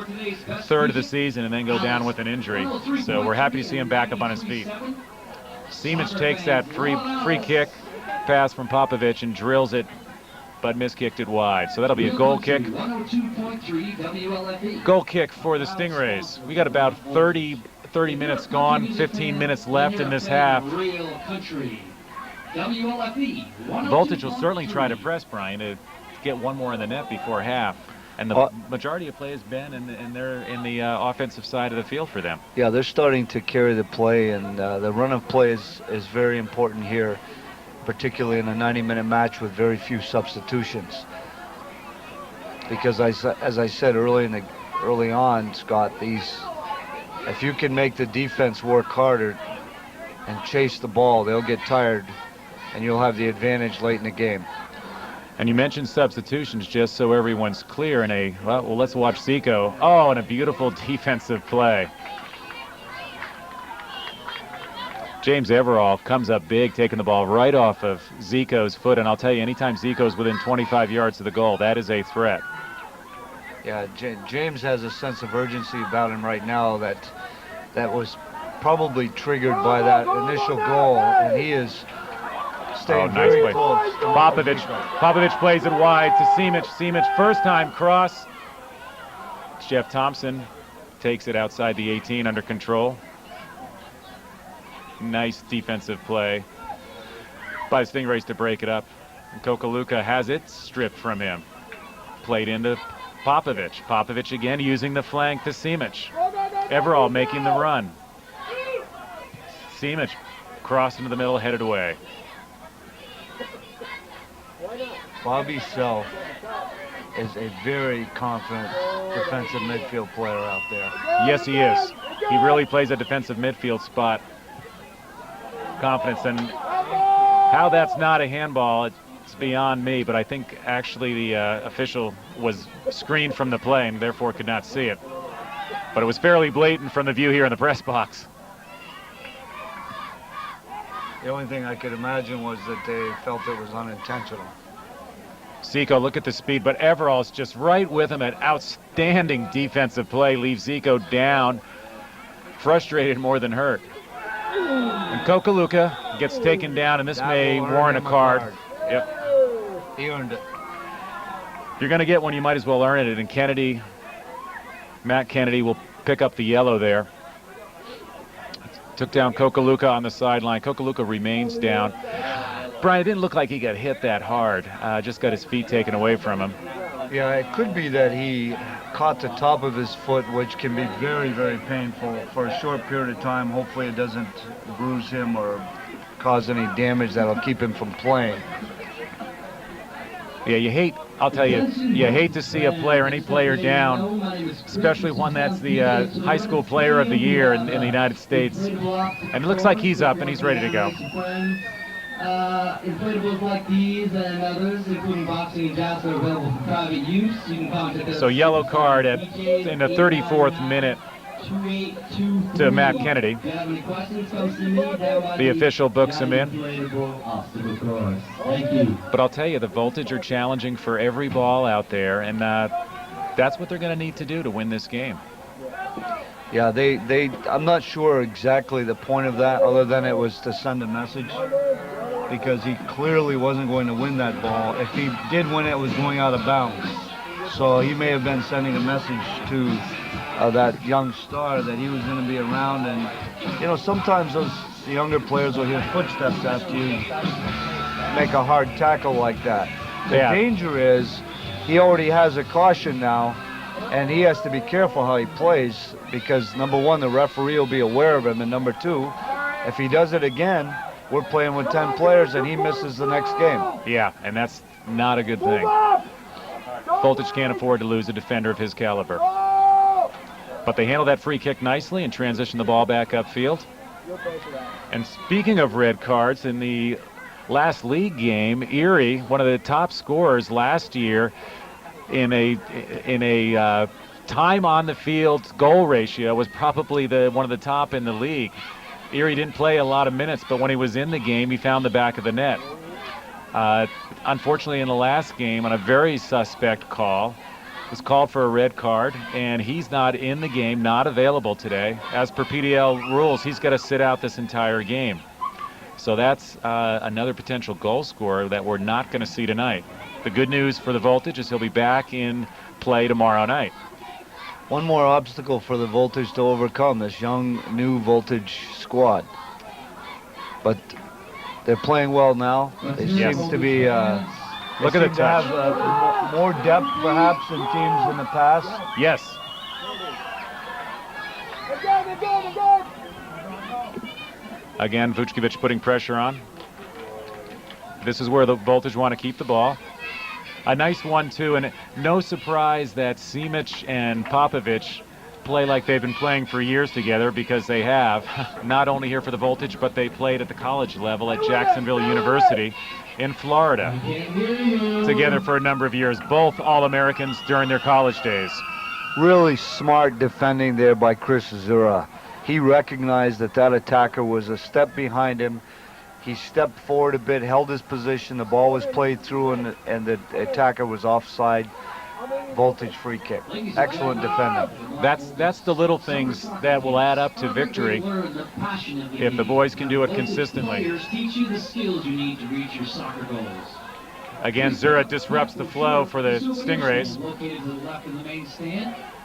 third of the season and then go down with an injury. So we're happy to see him back up on his feet. Simic takes that free kick pass from Popović and drills it, but miskicked it wide. So that'll be a goal kick. Goal kick for the Stingrays. We got about 30 30 minutes gone, 15 minutes left in this half. Voltage will certainly try to press, Brian, to get one more in the net before half. And the majority of play has been in the offensive side of the field for them. Yeah, they're starting to carry the play, and the run of play is very important here, particularly in a 90-minute match with very few substitutions. Because as I said early on, Scott, if you can make the defense work harder and chase the ball, they'll get tired, and you'll have the advantage late in the game. And you mentioned substitutions, just so everyone's clear. Well, let's watch Zico. Oh, and a beautiful defensive play. James Everall comes up big, taking the ball right off of Zico's foot. And I'll tell you, anytime Zico's within 25 yards of the goal, that is a threat. Yeah, James has a sense of urgency about him right now that was probably triggered by that initial goal, and he is staying very close. Popovich plays it wide to Simic. Simic, first time cross. Jeff Thompson takes it outside the 18 under control. Nice defensive play by the Stingrays to break it up. And Kokaluka has it stripped from him. Played into Popovich. Popovich again using the flank to Simic. Everall making the run. Simic crossed into the middle, headed away. Bobby Self is a very confident defensive midfield player out there. Yes, he is. He really plays a defensive midfield spot. Confidence, and how that's not a handball, it's beyond me, but I think actually the official was screened from the play and therefore could not see it. But it was fairly blatant from the view here in the press box. The only thing I could imagine was that they felt it was unintentional. Zico, look at the speed, but Everall's just right with him. An outstanding defensive play leaves Zico down, frustrated more than hurt. And Kokaluka gets taken down, and this may warrant a card. Yep. He earned it. If you're going to get one, you might as well earn it. And Matt Kennedy will pick up the yellow there. Took down Kokaluka on the sideline. Kokaluka remains down. Brian, it didn't look like he got hit that hard. Just got his feet taken away from him. Yeah, it could be that he caught the top of his foot, which can be very, very painful for a short period of time. Hopefully it doesn't bruise him or cause any damage that'll keep him from playing. Yeah, I'll tell you, you hate to see any player down, especially one that's the high school player of the year in the United States. And it looks like he's up and he's ready to go. Inflatables like these and others, including boxing and jobs, are available for private use. You can contact us. So yellow card in the 34th minute to Matt Kennedy. The official books him in. But I'll tell you, the Voltage are challenging for every ball out there, and that's what they're going to need to do to win this game. Yeah, I'm not sure exactly the point of that, other than it was to send a message, because he clearly wasn't going to win that ball. If he did win it, it was going out of bounds. So he may have been sending a message to that young star that he was going to be around. And, you know, sometimes those younger players will hear footsteps after you make a hard tackle like that. The danger is he already has a caution now, and he has to be careful how he plays, because number one, the referee will be aware of him, and number two, if he does it again, we're playing with 10 players and he misses the next game. Yeah, and that's not a good thing. Voltage can't afford to lose a defender of his caliber. But they handle that free kick nicely and transition the ball back upfield. And speaking of red cards, in the last league game, Erie, one of the top scorers last year, in a time on the field goal ratio, was probably one of the top in the league. Erie didn't play a lot of minutes, but when he was in the game, he found the back of the net. Unfortunately, in the last game, on a very suspect call, was called for a red card, and he's not in the game, not available today. As per PDL rules, he's got to sit out this entire game. So that's another potential goal scorer that we're not going to see tonight. The good news for the Voltage is he'll be back in play tomorrow night. One more obstacle for the Voltage to overcome, this young, new Voltage squad. But they're playing well now. They Yes. seem to be... Look at the touch. Have more depth, perhaps, than teams in the past. Yes. Again, Vučković putting pressure on. This is where the Voltage want to keep the ball. A nice 1-2, and no surprise that Simic and Popovic play like they've been playing for years together, because they have, not only here for the Voltage, but they played at the college level at Jacksonville University in Florida together for a number of years, both All-Americans during their college days. Really smart defending there by Chris Zura. He recognized that that attacker was a step behind him. He stepped forward a bit, held his position, the ball was played through, and the attacker was offside. Voltage free kick. Excellent defending. That's the little things that will add up to victory if the boys can do it consistently. Again, Zura disrupts the flow for the Stingrays.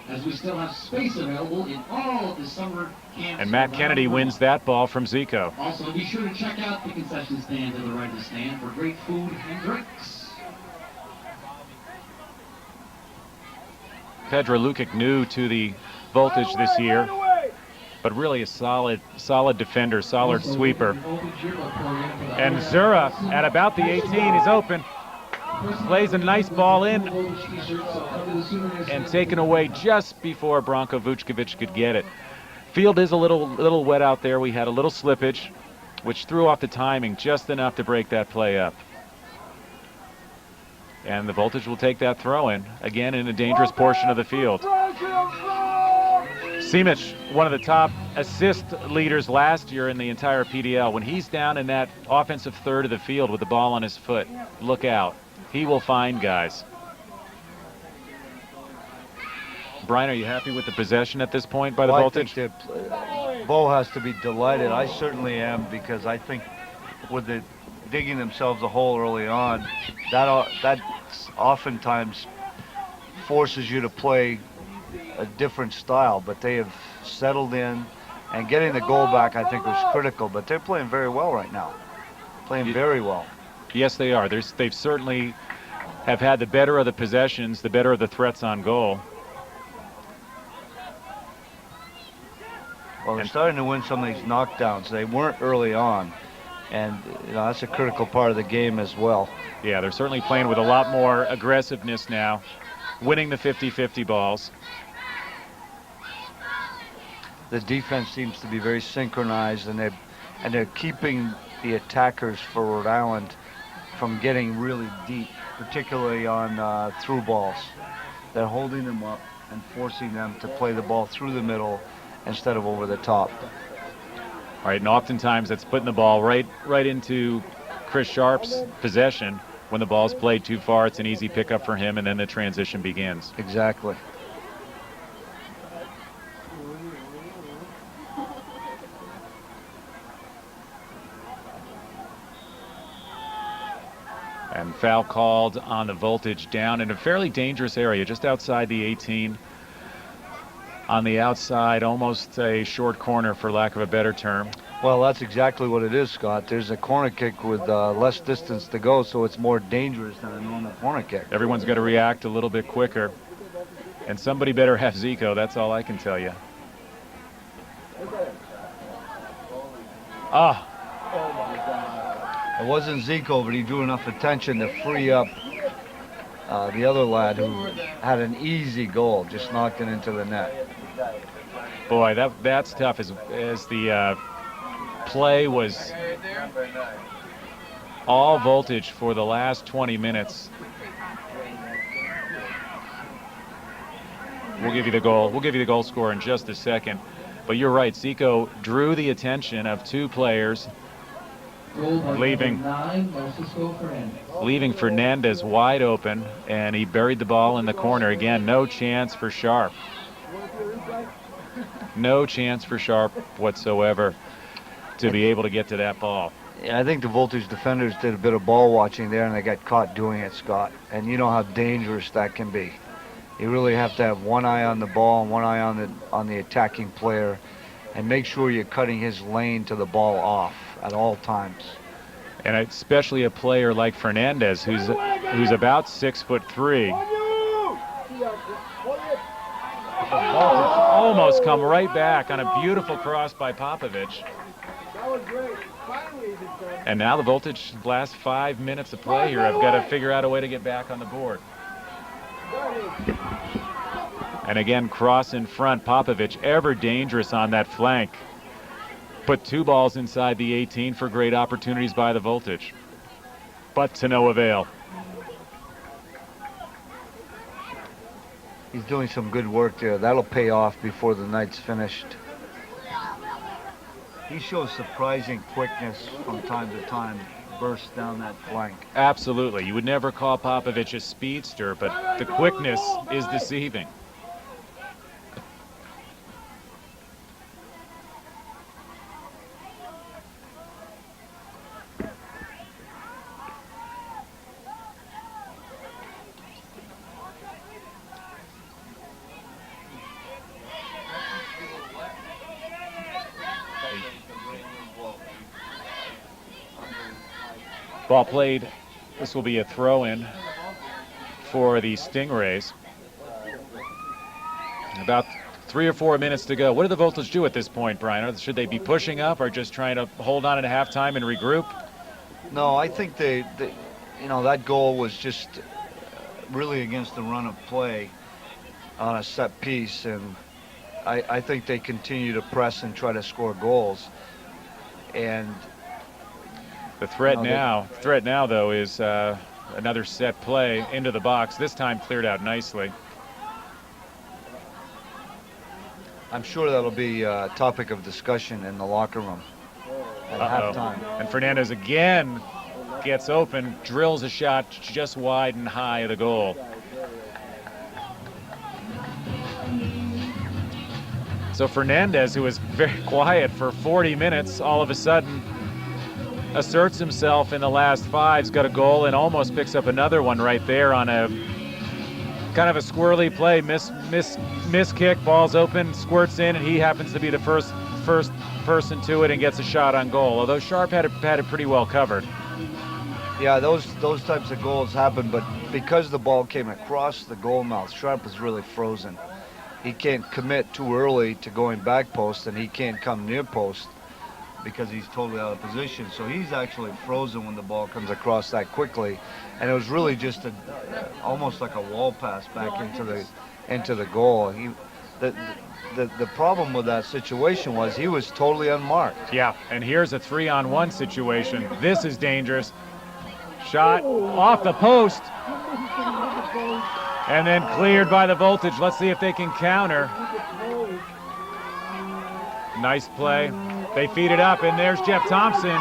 As we still have space available in all of the summer camps. And Matt Kennedy wins that ball from Zico. Also, be sure to check out the concession stand to the right of the stand for great food and drinks. Pedro Lukic new to the Voltage this year, but really a solid defender, solid sweeper. And Zura at about the 18 is open. Plays a nice ball in and taken away just before Branko Vučković could get it. Field is a little wet out there. We had a little slippage, which threw off the timing just enough to break that play up. And the Voltage will take that throw in, again in a dangerous portion of the field. Simic, one of the top assist leaders last year in the entire PDL. When he's down in that offensive third of the field with the ball on his foot, look out. He will find guys. Brian, are you happy with the possession at this point by the Voltage? I think Bo has to be delighted. I certainly am, because I think with the digging themselves a hole early on, that oftentimes forces you to play a different style, but they have settled in, and getting the goal back I think was critical, but they're playing very well right now. Playing very well. Yes, they are. They've certainly have had the better of the possessions, the better of the threats on goal. Well, they're starting to win some of these knockdowns. They weren't early on, and that's a critical part of the game as well. Yeah, they're certainly playing with a lot more aggressiveness now, winning the 50-50 balls. The defense seems to be very synchronized, and they're keeping the attackers for Rhode Island from getting really deep, particularly on through balls. They're holding them up and forcing them to play the ball through the middle instead of over the top. All right, and oftentimes that's putting the ball right into Chris Sharp's possession. When the ball's played too far, it's an easy pickup for him, and then the transition begins. Exactly. And foul called on the Voltage down in a fairly dangerous area, just outside the 18. On the outside, almost a short corner, for lack of a better term. Well, that's exactly what it is, Scott. There's a corner kick with less distance to go, so it's more dangerous than a normal corner kick. Everyone's got to react a little bit quicker. And somebody better have Zico, that's all I can tell you. Ah. It wasn't Zico, but he drew enough attention to free up the other lad who had an easy goal, just knocked it into the net. Boy, that's tough as the play was all Voltage for the last 20 minutes. We'll give you the goal. We'll give you the goal score in just a second. But you're right, Zico drew the attention of two players, leaving Fernandez wide open, and he buried the ball in the corner. Again, no chance for Sharp. No chance for Sharp whatsoever to be able to get to that ball. Yeah, I think the Voltage defenders did a bit of ball watching there, and they got caught doing it, Scott. And you know how dangerous that can be. You really have to have one eye on the ball and one eye on the attacking player, and make sure you're cutting his lane to the ball off at all times. And especially a player like Fernandez, who's about 6'3". Almost come right back on a beautiful cross by Popovich. And now the Voltage last 5 minutes of play here. I've got to figure out a way to get back on the board. And again, cross in front. Popovich, ever dangerous on that flank. Put 2 balls inside the 18 for great opportunities by the Voltage, but to no avail. He's doing some good work there. That'll pay off before the night's finished. He shows surprising quickness from time to time, bursts down that flank. Absolutely. You would never call Popovich a speedster, but the quickness is deceiving. Ball played. This will be a throw-in for the Stingrays. About 3 or 4 minutes to go. What do the Voltage do at this point, Brian? Should they be pushing up or just trying to hold on at halftime and regroup? No, I think they you know, that goal was just really against the run of play on a set piece, and I think they continue to press and try to score goals. And the threat now though is another set play into the box. This time cleared out nicely. I'm sure that'll be a topic of discussion in the locker room at halftime. And Fernandez again gets open, drills a shot just wide and high of the goal. So Fernandez, who was very quiet for 40 minutes, all of a sudden asserts himself in the last 5. He's got a goal and almost picks up another one right there on a kind of a squirrely play. Miss kick, ball's open, squirts in, and he happens to be the first person to it and gets a shot on goal. Although Sharp had it pretty well covered. Yeah, those types of goals happen, but because the ball came across the goal mouth, Sharp is really frozen. He can't commit too early to going back post, and he can't come near post because he's totally out of position. So he's actually frozen when the ball comes across that quickly, and it was really just almost like a wall pass back into the goal. The problem with that situation was he was totally unmarked. Yeah, and here's a 3-on-1 situation. This is dangerous. Shot off the post, and then cleared by the Voltage. Let's see if they can counter. Nice play. They feed it up, and there's Jeff Thompson.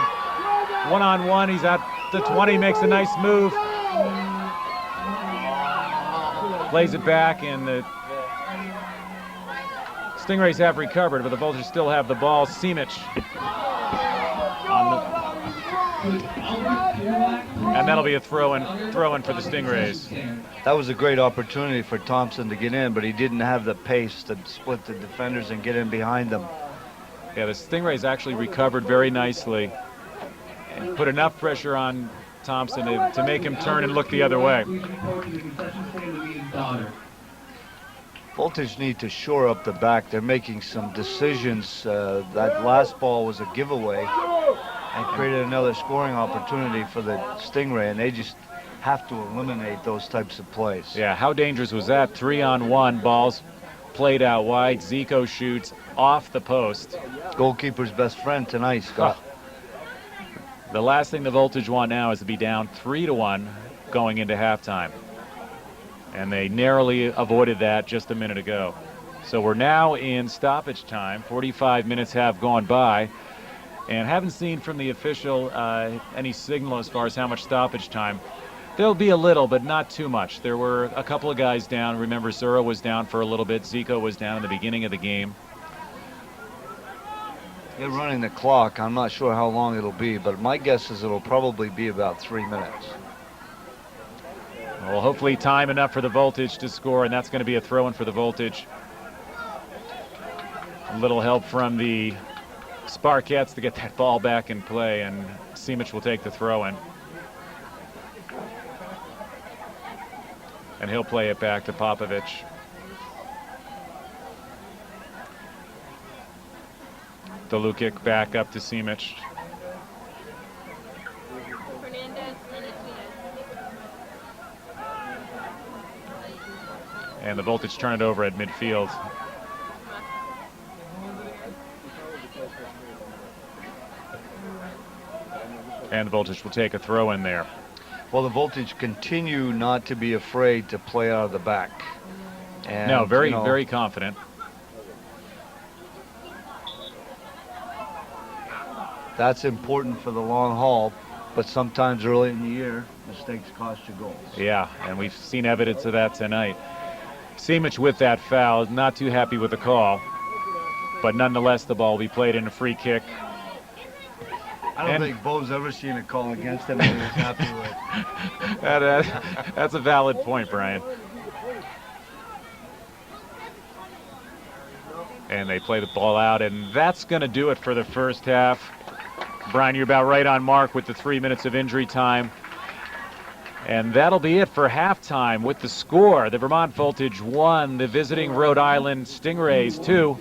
1-on-1, he's at the 20, makes a nice move. Plays it back, and the Stingrays have recovered, but the Voltage still have the ball. Simic and that'll be a throw-in for the Stingrays. That was a great opportunity for Thompson to get in, but he didn't have the pace to split the defenders and get in behind them. Yeah, the Stingrays actually recovered very nicely and put enough pressure on Thompson to make him turn and look the other way. Voltage need to shore up the back. They're making some decisions. That last ball was a giveaway and created another scoring opportunity for the Stingray, and they just have to eliminate those types of plays. Yeah, how dangerous was that? 3-on-1, balls played out wide. Zico shoots off the post. Goalkeeper's best friend tonight, Scott. The last thing the Voltage want now is to be down 3-1 going into halftime. And they narrowly avoided that just a minute ago. So we're now in stoppage time. 45 minutes have gone by. And haven't seen from the official any signal as far as how much stoppage time. There'll be a little, but not too much. There were a couple of guys down. Remember, Zura was down for a little bit. Zico was down in the beginning of the game. They're running the clock. I'm not sure how long it'll be, but my guess is it'll probably be about 3 minutes. Well, hopefully time enough for the Voltage to score, and that's going to be a throw-in for the Voltage. A little help from the Sparkettes to get that ball back in play, and Simic will take the throw-in. And he'll play it back to Popovich. The Lukic back up to Simic. And the Voltage turn it over at midfield. And the Voltage will take a throw in there. Well, the Voltage continue not to be afraid to play out of the back. And, no, very confident. That's important for the long haul, but sometimes early in the year, mistakes cost you goals. Yeah, and we've seen evidence of that tonight. Simic with that foul, not too happy with the call, but nonetheless the ball will be played in a free kick. I don't think Bo's ever seen a call against him that he was happy with. That's a valid point, Brian. And they play the ball out, and that's going to do it for the first half. Brian, you're about right on mark with the 3 minutes of injury time. And that'll be it for halftime with the score. The Vermont Voltage 1, the visiting Rhode Island Stingrays 2.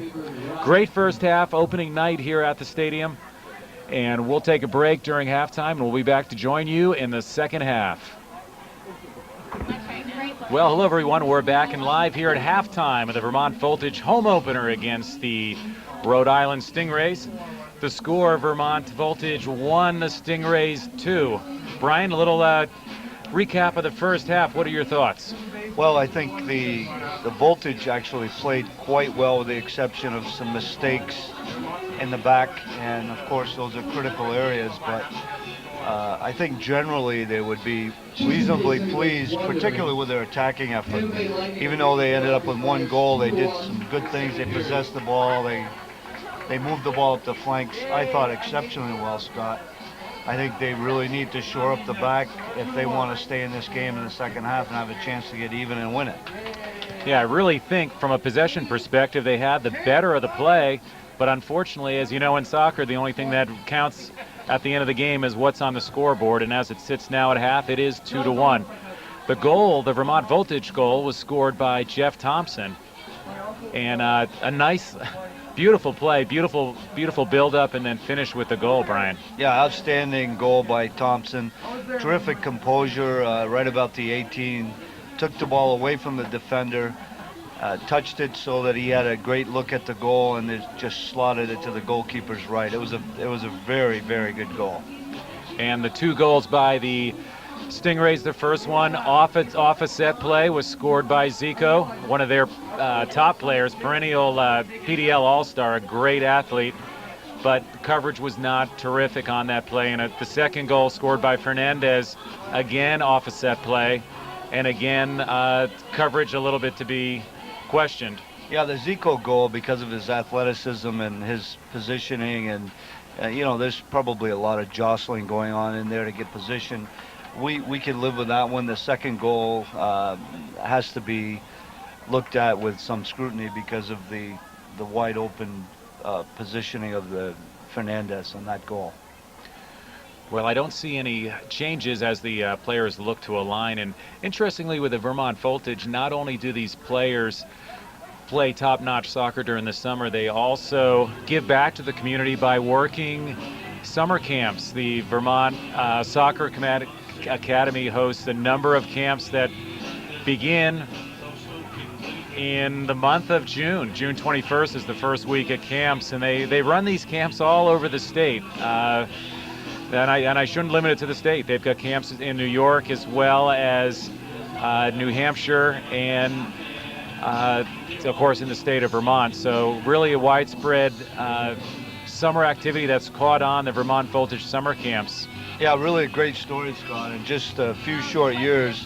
Great first half, opening night here at the stadium. And we'll take a break during halftime, and we'll be back to join you in the second half. Well, hello everyone. We're back and live here at halftime of the Vermont Voltage home opener against the Rhode Island Stingrays. The score, Vermont Voltage 1, the Stingrays 2. Brian, a little recap of the first half. What are your thoughts? Well, I think the Voltage actually played quite well with the exception of some mistakes in the back, and of course those are critical areas, but I think generally they would be reasonably pleased, particularly with their attacking effort. Even though they ended up with one goal, they did some good things. They possessed the ball, they moved the ball up the flanks, I thought exceptionally well, Scott. I think they really need to shore up the back if they want to stay in this game in the second half and have a chance to get even and win it. Yeah, I really think from a possession perspective they had the better of the play, but unfortunately, as you know in soccer, the only thing that counts at the end of the game is what's on the scoreboard, and as it sits now at half, it is 2-1. The goal, the Vermont Voltage goal, was scored by Jeff Thompson, and a nice, beautiful play, beautiful build-up, and then finish with the goal, Brian. Yeah, outstanding goal by Thompson. Terrific composure right about the 18. Took the ball away from the defender, touched it so that he had a great look at the goal, and it just slotted it to the goalkeeper's right. It was a very, very good goal. And the two goals by the Stingrays, the first one off a set play, was scored by Zico, one of their top players, perennial PDL All-Star, a great athlete, but coverage was not terrific on that play. And the second goal scored by Fernandez, again off a set play, and again coverage a little bit to be questioned. Yeah, the Zico goal, because of his athleticism and his positioning, and there's probably a lot of jostling going on in there to get position. We can live with that one. The second goal has to be looked at with some scrutiny because of the wide open positioning of the Fernandez on that goal. Well, I don't see any changes as the players look to align. And interestingly, with the Vermont Voltage, not only do these players play top-notch soccer during the summer, they also give back to the community by working summer camps. The Vermont Soccer Academy hosts a number of camps that begin in the month of June. June 21st is the first week at camps, and they run these camps all over the state. And I shouldn't limit it to the state. They've got camps in New York as well as New Hampshire and, of course, in the state of Vermont. So really a widespread summer activity that's caught on the Vermont Voltage summer camps. Yeah, really a great story, Scott. In just a few short years,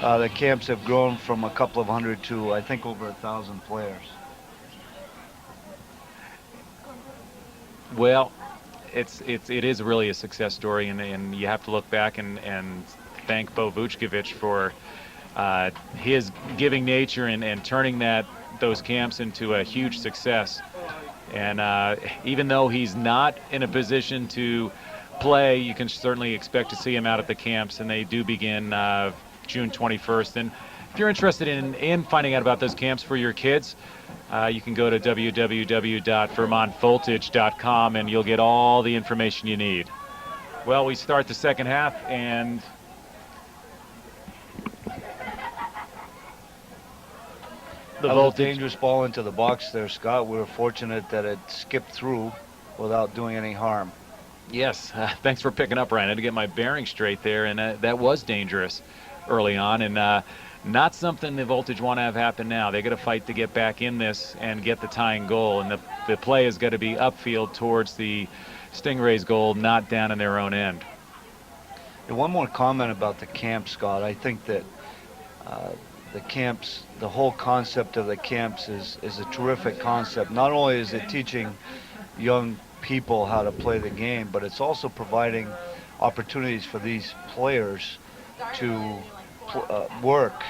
the camps have grown from a couple of hundred to, I think, over 1,000 players. Well, it is really a success story, and you have to look back and thank Bo Vučković for his giving nature and turning those camps into a huge success. And even though he's not in a position to play, you can certainly expect to see him out at the camps, and they do begin June 21st. And if you're interested in finding out about those camps for your kids, you can go to www.vermontvoltage.com and you'll get all the information you need. Well, we start the second half, and that was a dangerous ball into the box there, Scott. We were fortunate that it skipped through without doing any harm. Yes, thanks for picking up, Ryan. I had to get my bearing straight there, and that was dangerous early on, and not something the Voltage want to have happen now. They got to fight to get back in this and get the tying goal, and the play has got to be upfield towards the Stingrays' goal, not down in their own end. And one more comment about the camp, Scott. I think that the camps, the whole concept of the camps is a terrific concept. Not only is it teaching young people how to play the game, but it's also providing opportunities for these players to work,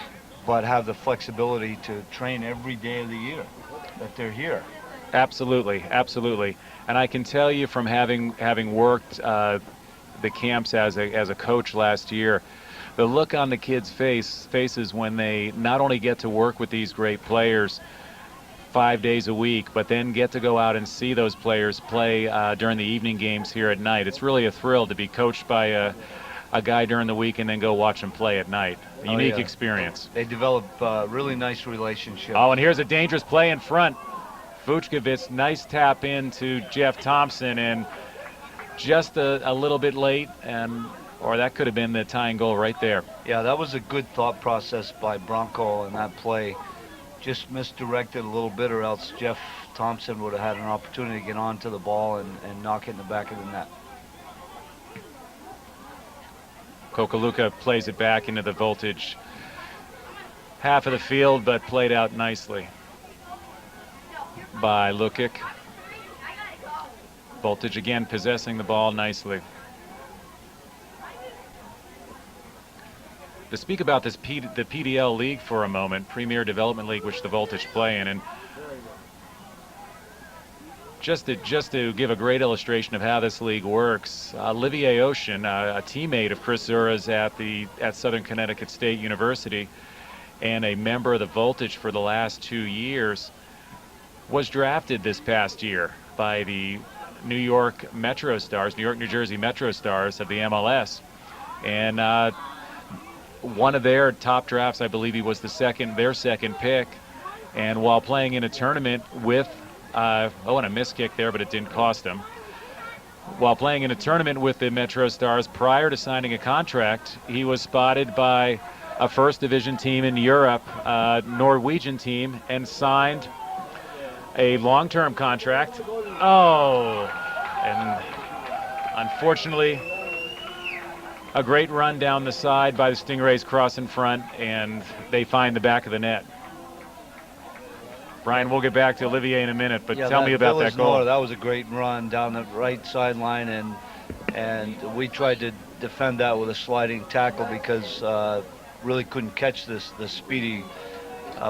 but have the flexibility to train every day of the year that they're here. Absolutely, absolutely. And I can tell you from having worked the camps as a coach last year, the look on the kids' faces when they not only get to work with these great players 5 days a week, but then get to go out and see those players play during the evening games here at night. It's really a thrill to be coached by a guy during the week and then go watch him play at night. A unique experience. They develop really nice relationships. Oh, and here's a dangerous play in front. Vučković, nice tap into Jeff Thompson, and just a little bit late, or that could have been the tying goal right there. Yeah, that was a good thought process by Branagh in that play. Just misdirected a little bit, or else Jeff Thompson would have had an opportunity to get onto the ball and knock it in the back of the net. Kokaluka plays it back into the Voltage half of the field, but played out nicely by Lukic. Voltage again possessing the ball nicely. To speak about this the PDL League for a moment, Premier Development League, which the Voltage play in, and just to give a great illustration of how this league works, Olivier Ocean, a teammate of Chris Zura's at Southern Connecticut State University, and a member of the Voltage for the last 2 years, was drafted this past year by the New York Metro Stars, New York, New Jersey Metro Stars of the MLS, and one of their top drafts, I believe he was their second pick, and while playing in a tournament with and a missed kick there, but it didn't cost him. While playing in a tournament with the Metro Stars prior to signing a contract, he was spotted by a first division team in Europe, Norwegian team, and signed a long-term contract. Oh, and unfortunately, a great run down the side by the Stingrays, cross in front, and they find the back of the net. Brian, we'll get back to Olivier in a minute, but tell me about that goal. That was a great run down the right sideline, and we tried to defend that with a sliding tackle because really couldn't catch the speedy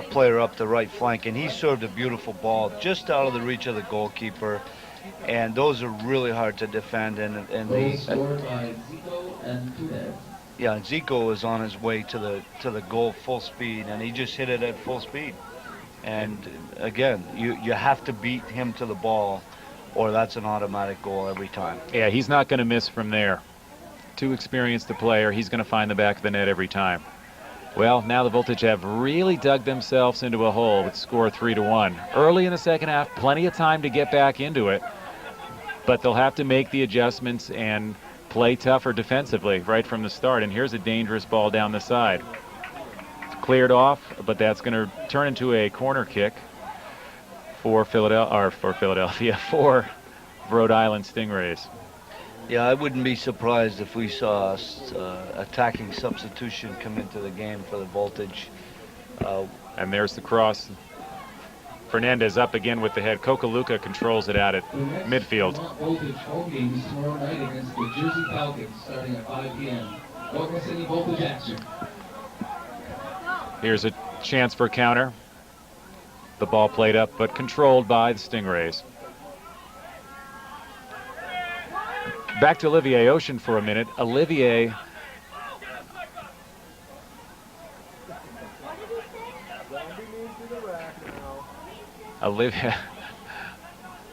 player up the right flank, and he served a beautiful ball just out of the reach of the goalkeeper, and those are really hard to defend. And scored by Zico and Tudor. Yeah, Zico was on his way to the goal full speed, and he just hit it at full speed. And again, you have to beat him to the ball, or that's an automatic goal every time. Yeah, he's not going to miss from there. Too experienced a player. He's going to find the back of the net every time. Well, now the Voltage have really dug themselves into a hole with score 3-1. Early in the second half, plenty of time to get back into it, but they'll have to make the adjustments and play tougher defensively right from the start. And here's a dangerous ball down the side. Cleared off, but that's going to turn into a corner kick for Philadelphia, for Rhode Island Stingrays. Yeah, I wouldn't be surprised if we saw attacking substitution come into the game for the Voltage. And there's the cross. Fernandez up again with the head. Kokaluka controls it out at midfield. Voltage home game is tomorrow night against the Jersey Falcons, starting at 5 p.m. Welcome City Voltage action. Here's a chance for a counter. The ball played up, but controlled by the Stingrays. Back to Olivier Ocean for a minute. Olivier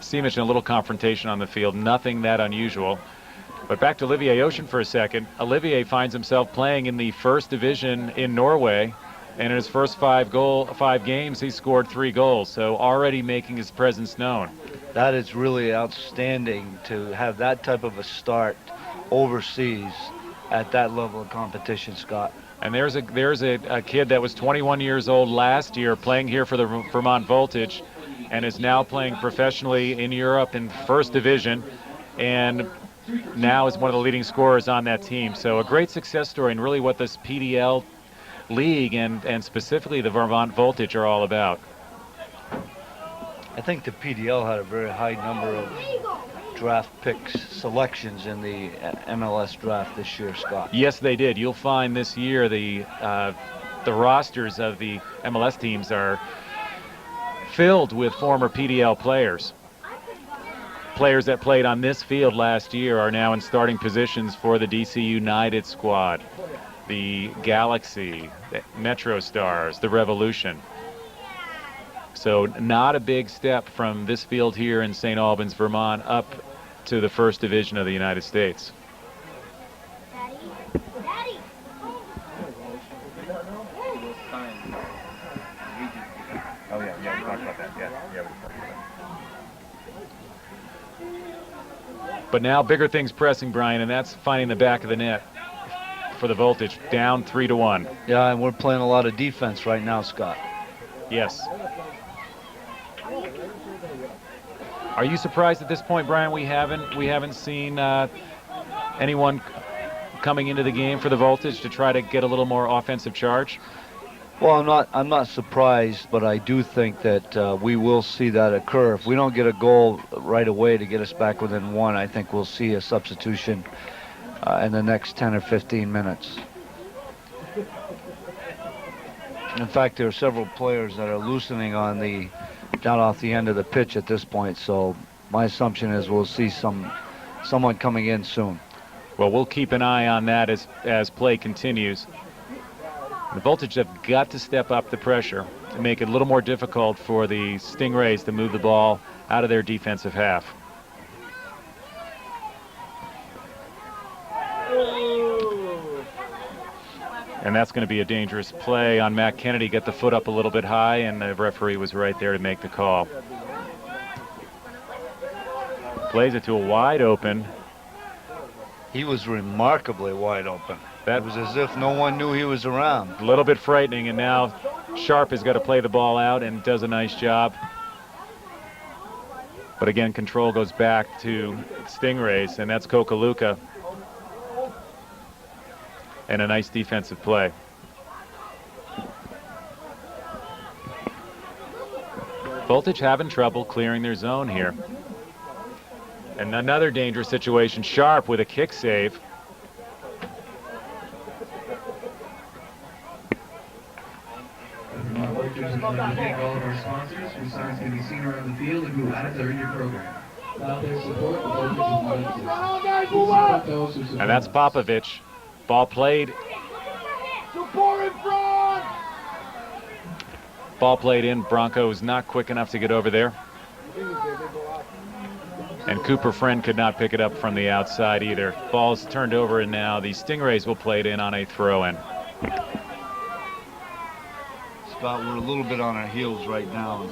Seamish in a little confrontation on the field, nothing that unusual. But back to Olivier Ocean for a second. Olivier finds himself playing in the first division in Norway, and in his first five games, he scored 3 goals, so already making his presence known. That is really outstanding to have that type of a start overseas at that level of competition, Scott. And there's a kid that was 21 years old last year playing here for the Vermont Voltage and is now playing professionally in Europe in first division, and now is one of the leading scorers on that team. So a great success story, and really what this PDL league and specifically the Vermont Voltage are all about. I think the PDL had a very high number of draft picks selections in the MLS draft this year, Scott. Yes, they did. You'll find this year the rosters of the MLS teams are filled with former PDL players. Players that played on this field last year are now in starting positions for the DC United squad, the Galaxy, the Metro Stars, the Revolution. So not a big step from this field here in St. Albans, Vermont, up to the first division of the United States. Oh, yeah, we talked about that. Yeah, we talked about that. But now bigger things pressing, Brian, and that's finding the back of the net for the Voltage, down 3-1. Yeah, and we're playing a lot of defense right now, Scott. Yes. Are you surprised at this point, Brian? We haven't seen anyone coming into the game for the Voltage to try to get a little more offensive charge? Well, I'm not surprised, but I do think that we will see that occur. If we don't get a goal right away to get us back within 1, I think we'll see a substitution in the next 10 or 15 minutes. In fact, there are several players that are loosening down off the end of the pitch at this point, so my assumption is we'll see someone coming in soon. Well, we'll keep an eye on that as play continues. The Voltage have got to step up the pressure to make it a little more difficult for the Stingrays to move the ball out of their defensive half. And that's going to be a dangerous play on Matt Kennedy. Get the foot up a little bit high, and the referee was right there to make the call. Plays it to a wide open. He was remarkably wide open. It was as if no one knew he was around. A little bit frightening, and now Sharp has got to play the ball out and does a nice job. But again, control goes back to Stingrays, and that's Kokaluka. And a nice defensive play. Voltage having trouble clearing their zone here. And another dangerous situation. Sharp with a kick save. Thank all of our sponsors whose signs can be seen around the field and who added their in your program. Without their support, the Voltage would not exist. Please support those who support. And that's Popovich. Ball played. Ball played in. Bronco is not quick enough to get over there. And Cooper Friend could not pick it up from the outside either. Ball's turned over, and now the Stingrays will play it in on a throw-in. Scott, we're a little bit on our heels right now.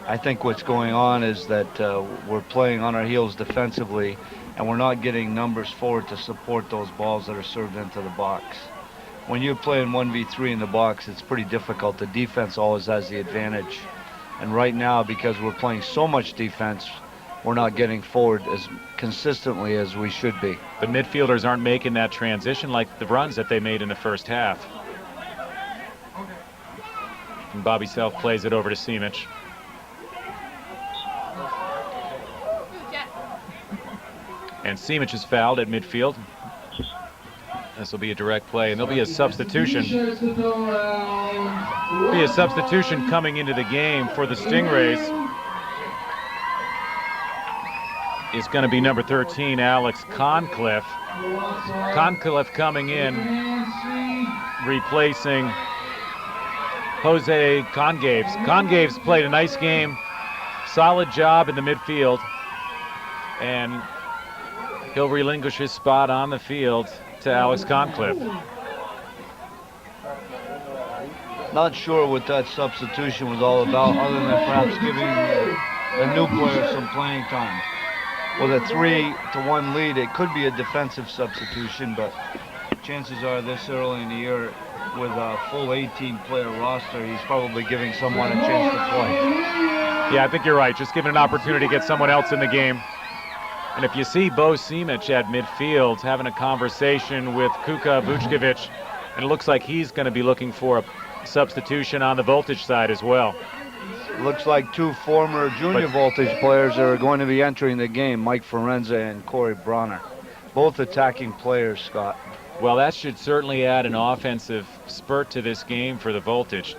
I think what's going on is that we're playing on our heels defensively, and we're not getting numbers forward to support those balls that are served into the box. When you're playing 1v3 in the box, it's pretty difficult. The defense always has the advantage. And right now, because we're playing so much defense, we're not getting forward as consistently as we should be. The midfielders aren't making that transition like the runs that they made in the first half. And Bobby Self plays it over to Seamish. And Seamish is fouled at midfield. This will be a direct play, and there'll be a substitution. T-shirts to throw around. Be a substitution coming into the game for the Stingrays. Is going to be number 13, Alex Concliffe. Concliffe coming in, replacing Jose Congaves. Congaves played a nice game, solid job in the midfield, and he'll relinquish his spot on the field to Alex Concliffe. Not sure what that substitution was all about, other than perhaps giving the new player some playing time. With a 3-1 lead, it could be a defensive substitution, but chances are this early in the year, with a full 18-player roster, he's probably giving someone a chance to play. Yeah, I think you're right. Just giving an opportunity to get someone else in the game. And if you see Bo Simic at midfield having a conversation with Kuka Vučković, and it looks like he's going to be looking for a substitution on the Voltage side as well. Looks like two former junior Voltage players are going to be entering the game, Mike Forenza and Corey Bronner. Both attacking players, Scott. Well, that should certainly add an offensive spurt to this game for the Voltage.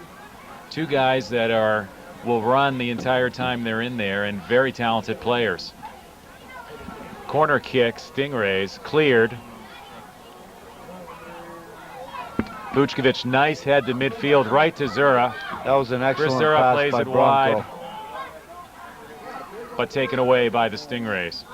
Two guys that will run the entire time they're in there, and very talented players. Corner kick, Stingrays, cleared. Vučković, nice head to midfield, right to Zura. That was an excellent Zura pass plays by it Bronco. wide, but taken away by the Stingrays.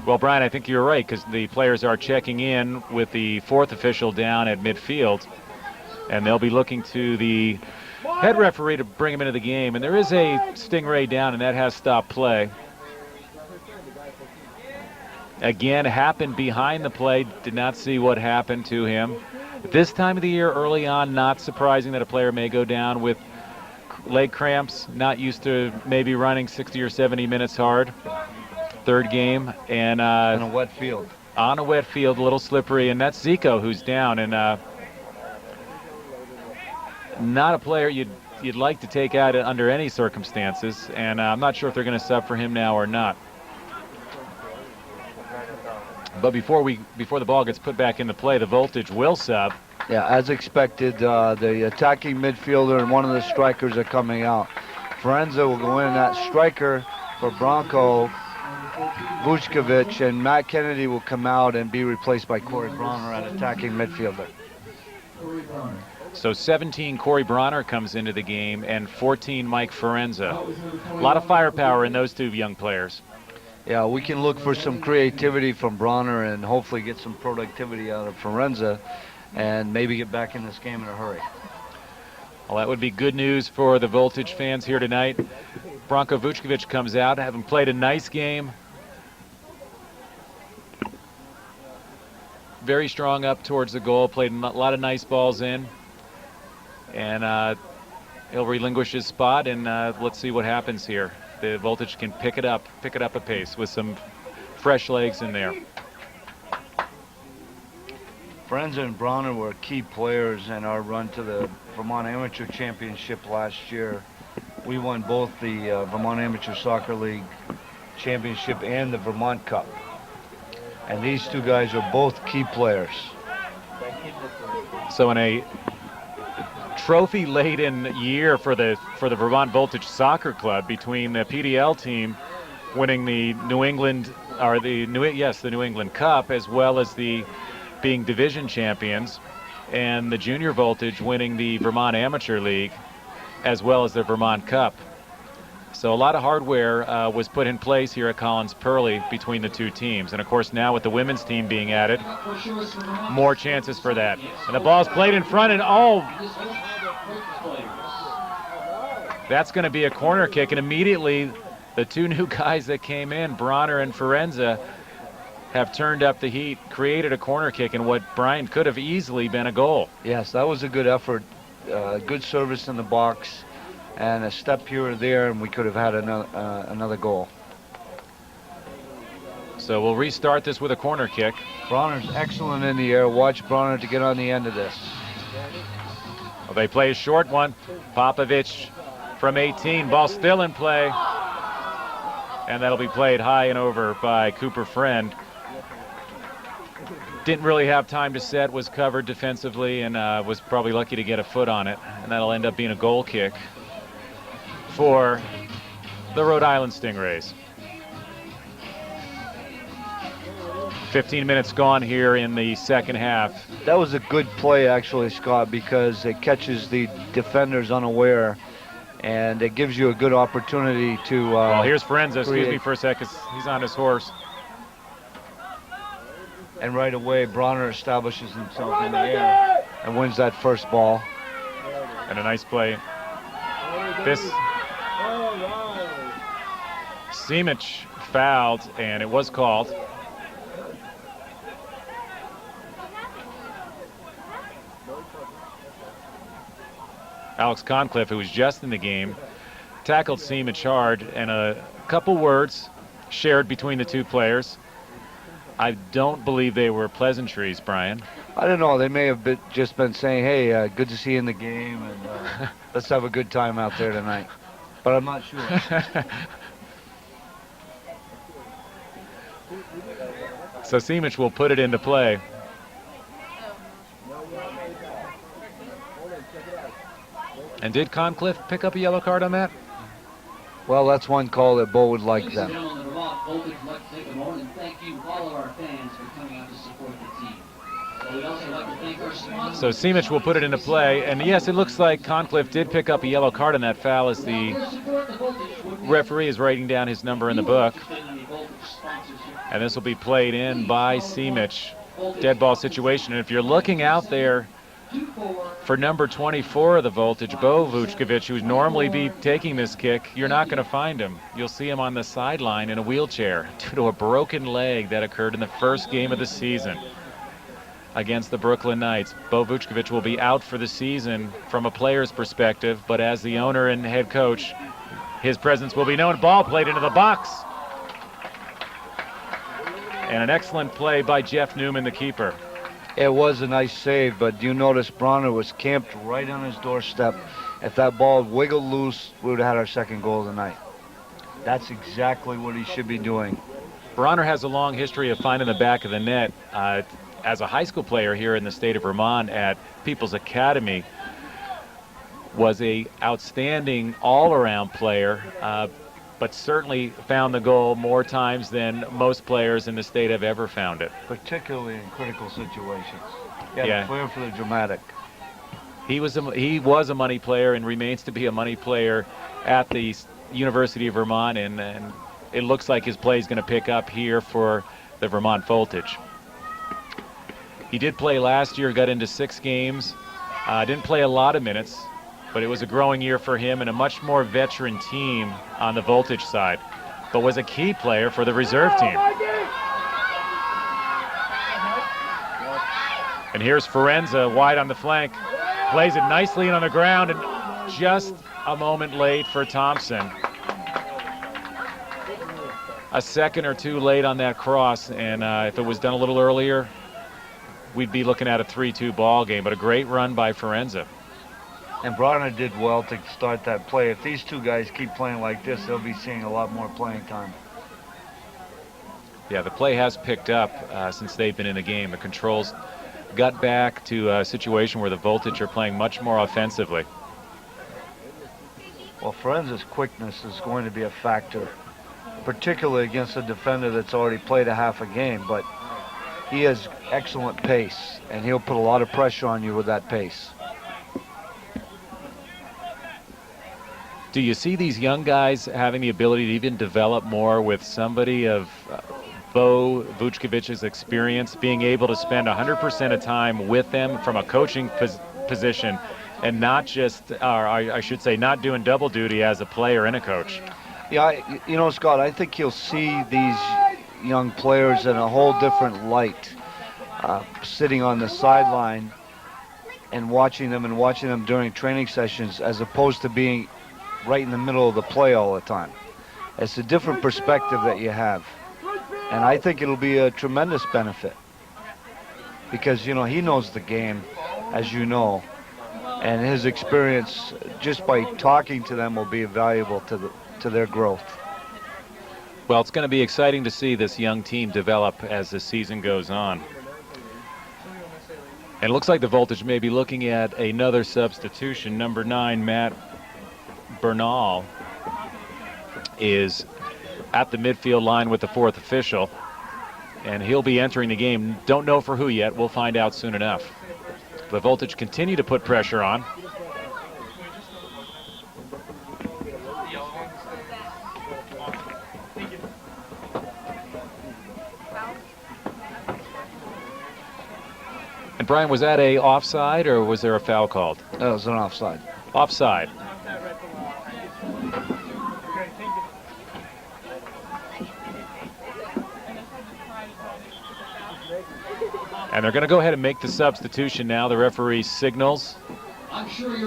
Well, Brian, I think you're right, because the players are checking in with the fourth official down at midfield, and they'll be looking to the head referee to bring him into the game. And there is a Stingray down, and that has stopped play. Again, happened behind the play. Did not see what happened to him. At this time of the year, early on, not surprising that a player may go down with leg cramps, not used to maybe running 60 or 70 minutes hard. Third game, and on a wet field. On a wet field, a little slippery, and that's Zico who's down, and not a player you'd like to take out under any circumstances, and I'm not sure if they're going to sub for him now or not. But before the ball gets put back into play, the Voltage will sub. Yeah, as expected, the attacking midfielder and one of the strikers are coming out. Forenza will go in at striker for Bronco Vučković, and Matt Kennedy will come out and be replaced by Corey Bronner at attacking midfielder. So 17 Corey Bronner comes into the game, and 14 Mike Forenza. A lot of firepower in those two young players. Yeah, we can look for some creativity from Bronner and hopefully get some productivity out of Forenza and maybe get back in this game in a hurry. Well, that would be good news for the Voltage fans here tonight. Branko Vučković comes out, having played a nice game. Very strong up towards the goal, played a lot of nice balls in. And he'll relinquish his spot, and let's see what happens here. The Voltage can pick it up a pace with some fresh legs in there. Forenza and Bronner were key players in our run to the Vermont Amateur Championship last year. We won both the Vermont Amateur Soccer League Championship and the Vermont Cup. And these two guys are both key players. So in a trophy-laden year for the Vermont Voltage Soccer Club, between the PDL team winning the New England Cup, as well as the being division champions, and the Junior Voltage winning the Vermont Amateur League, as well as the Vermont Cup. So a lot of hardware was put in place here at Collins Pearly between the two teams. And of course now with the women's team being added, more chances for that. And the ball's played in front, and that's going to be a corner kick. And immediately the two new guys that came in, Bronner and Forenza, have turned up the heat, created a corner kick, and what, Brian, could have easily been a goal. Yes, that was a good effort. Good service in the box, and a step here or there, and we could have had another goal. So we'll restart this with a corner kick. Bronner's excellent in the air. Watch Bronner to get on the end of this. Well, they play a short one. Popovich from 18. Ball still in play. And that'll be played high and over by Cooper Friend. Didn't really have time to set, was covered defensively, and was probably lucky to get a foot on it. And that'll end up being a goal kick for the Rhode Island Stingrays. 15 minutes gone here in the second half. That was a good play, actually, Scott, because it catches the defenders unaware, and it gives you a good opportunity to well, here's Forenza. Excuse me for a second. He's on his horse. And right away, Branagh establishes himself in the air and wins that first ball. And a nice play. This Simic fouled, and it was called. Alex Concliffe, who was just in the game, tackled Simic hard, and a couple words shared between the two players. I don't believe they were pleasantries, Brian. I don't know. They may have just been saying, hey, good to see you in the game, and let's have a good time out there tonight. But I'm not sure. So Simic will put it into play. And did Concliffe pick up a yellow card on that? Well, that's one call that Bo would like them. Ladies and gentlemen, the Vermont Voltage would like to take a moment and thank you, all of our fans, for coming out to support the team. So we'd also like to thank our sponsors. So Simic will put it into play, and yes, it looks like Concliffe did pick up a yellow card on that foul as the referee is writing down his number in the book. And this will be played in by Simic. Dead ball situation, and if you're looking out there for number 24 of the Voltage, Bo Vučković, who's normally be taking this kick, you're not going to find him. You'll see him on the sideline in a wheelchair due to a broken leg that occurred in the first game of the season against the Brooklyn Knights. Bo Vučković will be out for the season from a player's perspective, but as the owner and head coach, his presence will be known. Ball played into the box. And an excellent play by Jeff Newman, the keeper. It was a nice save, but you notice Branagh was camped right on his doorstep. If that ball wiggled loose, we would have had our second goal of the night. That's exactly what he should be doing. Branagh has a long history of finding the back of the net. As a high school player here in the state of Vermont at People's Academy, was a outstanding all-around player, but certainly found the goal more times than most players in the state have ever found it. Particularly in critical situations. He had Yeah. a flair for the dramatic. He was a money player and remains to be a money player at the University of Vermont, and it looks like his play is going to pick up here for the Vermont Voltage. He did play last year, got into 6 games, didn't play a lot of minutes, but it was a growing year for him and a much more veteran team on the Voltage side, but was a key player for the reserve team. And here's Forenza wide on the flank, plays it nicely in on the ground, and just a moment late for Thompson. A second or two late on that cross, and if it was done a little earlier, we'd be looking at a 3-2 ball game, but a great run by Forenza. And Branagh did well to start that play. If these two guys keep playing like this, they'll be seeing a lot more playing time. Yeah, the play has picked up since they've been in the game. The controls got back to a situation where the Voltage are playing much more offensively. Well, Forenza's quickness is going to be a factor, particularly against a defender that's already played a half a game, but he has excellent pace, and he'll put a lot of pressure on you with that pace. Do you see these young guys having the ability to even develop more with somebody of Bo Vučković's experience, being able to spend 100% of time with them from a coaching position and not just, or I should say, not doing double duty as a player and a coach? Yeah, you know, Scott, I think you'll see these young players in a whole different light, sitting on the sideline and watching them during training sessions, as opposed to being right in the middle of the play all the time. It's a different perspective that you have, and I think it'll be a tremendous benefit because, you know, he knows the game, as you know, and his experience just by talking to them will be valuable to their growth. Well, it's going to be exciting to see this young team develop as the season goes on. And it looks like the Voltage may be looking at another substitution. Number 9, Matt Branagh, is at the midfield line with the 4th official, and he'll be entering the game. Don't know for who yet. We'll find out soon enough. The Voltage continue to put pressure on. And Brian, was that a offside or was there a foul called? That was an offside. Offside. And they're going to go ahead and make the substitution now. The referee signals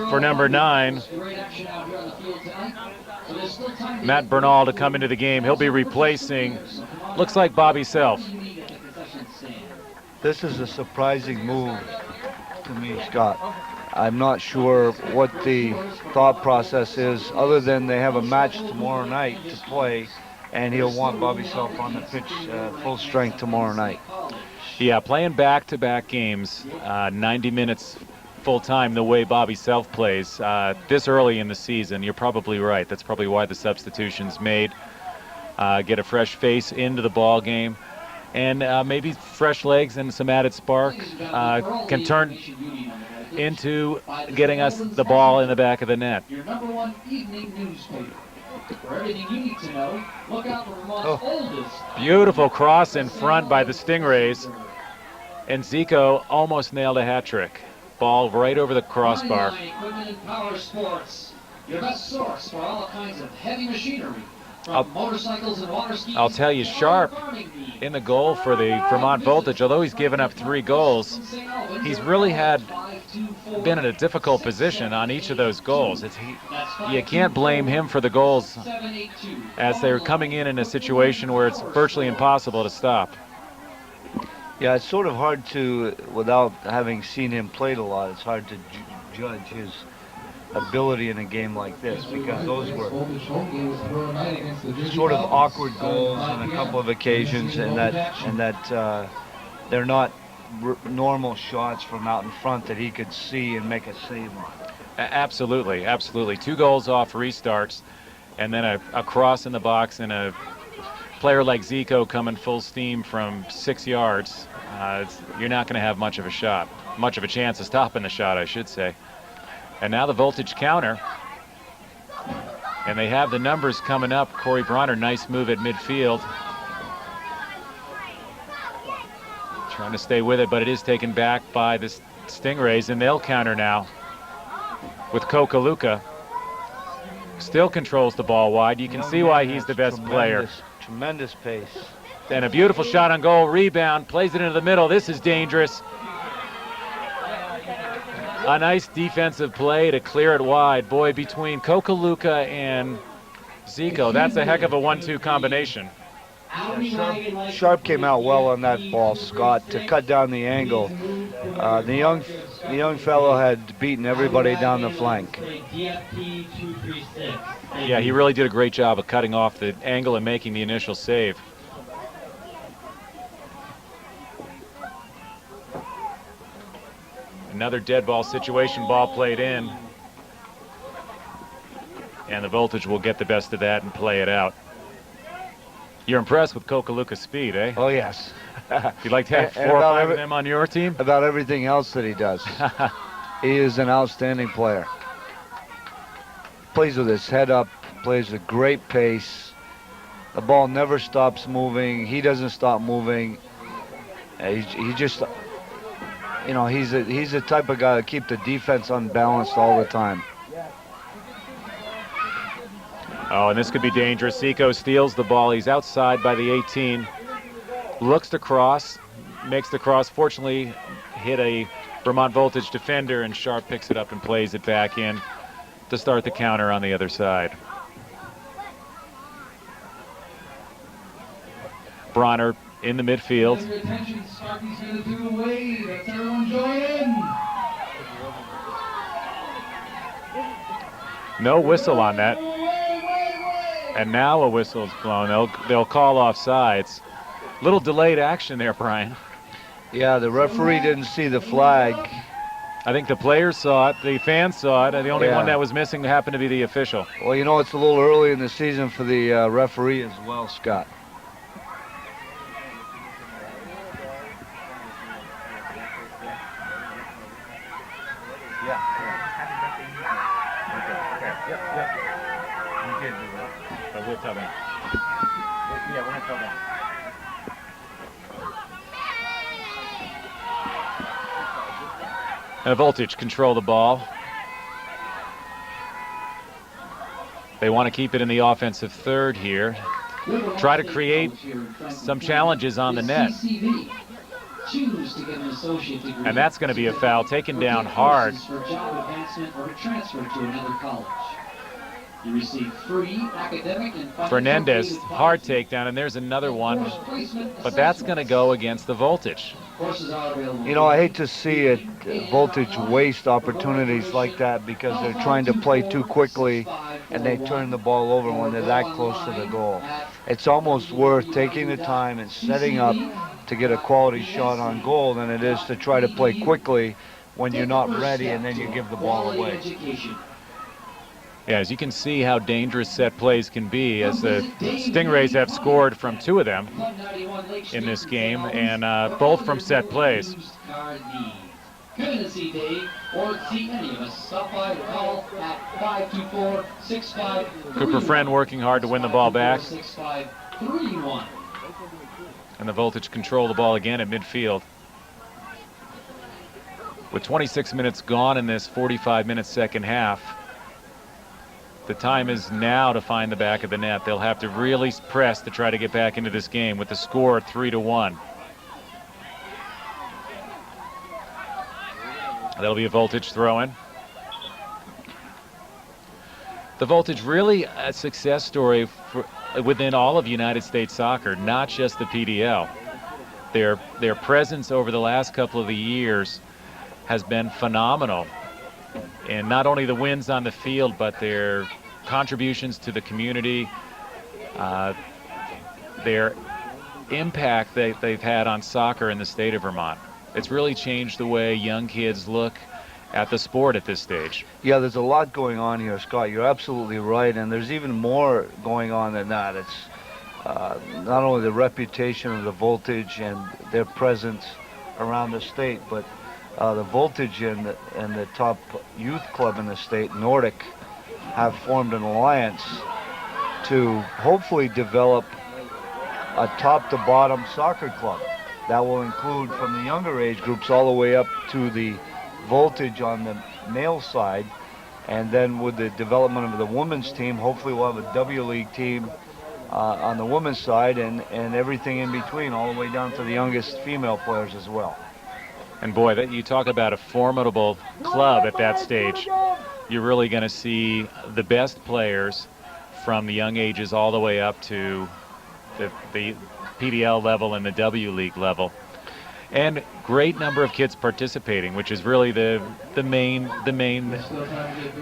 for number 9, Matt Branagh, to come into the game. He'll be replacing, looks like Bobby Self. This is a surprising move to me, Scott. I'm not sure what the thought process is, other than they have a match tomorrow night to play, and he'll want Bobby Self on the pitch full strength tomorrow night. Yeah, playing back-to-back games, 90 minutes full-time the way Bobby Self plays this early in the season. You're probably right. That's probably why the substitution's made. Get a fresh face into the ball game. And maybe fresh legs and some added spark can turn into getting us the ball in the back of the net. Your #1 evening newspaper. For everything you need to know, look out for Vermont's oldest. Beautiful cross in front by the Stingrays. And Zico almost nailed a hat trick. Ball right over the crossbar. Equipment and power sports. Your best source for all kinds of heavy machinery. From motorcycles and water skis. I'll tell you, Sharp in the goal for the Vermont Voltage, although he's given up 3 goals, he's really been in a difficult position on each of those goals. You can't blame him for the goals, as they're coming in a situation where it's virtually impossible to stop. Yeah, it's sort of hard to, without having seen him played a lot, it's hard to judge his ability in a game like this, because those were sort of awkward goals on a couple of occasions, and that they're not normal shots from out in front that he could see and make a save on. Absolutely, absolutely. 2 goals off restarts, and then a cross in the box, and a player like Zico coming full steam from 6 yards. You're not going to have much of a chance of stopping the shot, I should say. And now the Voltage counter. And they have the numbers coming up. Corey Bronner, nice move at midfield. Trying to stay with it, but it is taken back by the Stingrays, and they'll counter now with Kokaluka. Still controls the ball wide. You can see why he's the best player. Tremendous pace. And a beautiful shot on goal, rebound, plays it into the middle. This is dangerous. A nice defensive play to clear it wide. Boy, between Kokaluka and Zico, that's a heck of a 1-2 combination. Sharp came out well on that ball, Scott, to cut down the angle. The young fellow had beaten everybody down the flank. Yeah, he really did a great job of cutting off the angle and making the initial save. Another dead ball situation, ball played in. And the Voltage will get the best of that and play it out. You're impressed with Kokaluka's speed, eh? Oh, yes. You'd like to have 4 or 5 of them on your team? About everything else that he does. He is an outstanding player. Plays with his head up, plays with great pace. The ball never stops moving. He doesn't stop moving. He just, you know, he's the type of guy to keep the defense unbalanced all the time. Oh, and this could be dangerous. Zico steals the ball. He's outside by the 18. Looks to cross, makes the cross. Fortunately, hit a Vermont Voltage defender, and Sharp picks it up and plays it back in to start the counter on the other side. Bronner in the midfield. No whistle on that. And now a whistle is blown. They'll call offsides. Little delayed action there, Brian. Yeah, the referee didn't see the flag. I think the players saw it, the fans saw it, and the only one that was missing happened to be the official. Well, you know, it's a little early in the season for the referee as well, Scott. We'll tell them. Yeah, we're going to tell them. And Voltage control the ball. They want to keep it in the offensive third here. Try to create some challenges on the net. And that's going to be a foul taken down hard. You receive free academic and Fernandez, hard takedown, and there's another one, but that's going to go against the Voltage. You know, I hate to see it, Voltage waste opportunities like that because they're trying to play too quickly and they turn the ball over when they're that close to the goal. It's almost worth taking the time and setting up to get a quality shot on goal than it is to try to play quickly when you're not ready and then you give the ball away. Yeah, as you can see how dangerous set plays can be, as the Stingrays have scored from 2 of them in this game, and both from set plays. Cooper Friend working hard to win the ball back. And the Voltage control the ball again at midfield. With 26 minutes gone in this 45-minute second half, the time is now to find the back of the net. They'll have to really press to try to get back into this game with the score 3-1. That'll be a Voltage throw-in. The Voltage really a success story within all of United States soccer, not just the PDL. Their presence over the last couple of the years has been phenomenal. And not only the wins on the field, but their contributions to the community, their impact that they've had on soccer in the state of Vermont. It's really changed the way young kids look at the sport at this stage. Yeah, there's a lot going on here, Scott. You're absolutely right, and there's even more going on than that. It's not only the reputation of the Voltage and their presence around the state, but the Voltage and the top youth club in the state, Nordic, have formed an alliance to hopefully develop a top-to-bottom soccer club that will include from the younger age groups all the way up to the Voltage on the male side, and then with the development of the women's team, hopefully we'll have a W League team on the women's side, and everything in between, all the way down to the youngest female players as well. And boy, you talk about a formidable club at that stage. You're really going to see the best players from the young ages all the way up to the PDL level and the W League level. And great number of kids participating, which is really the main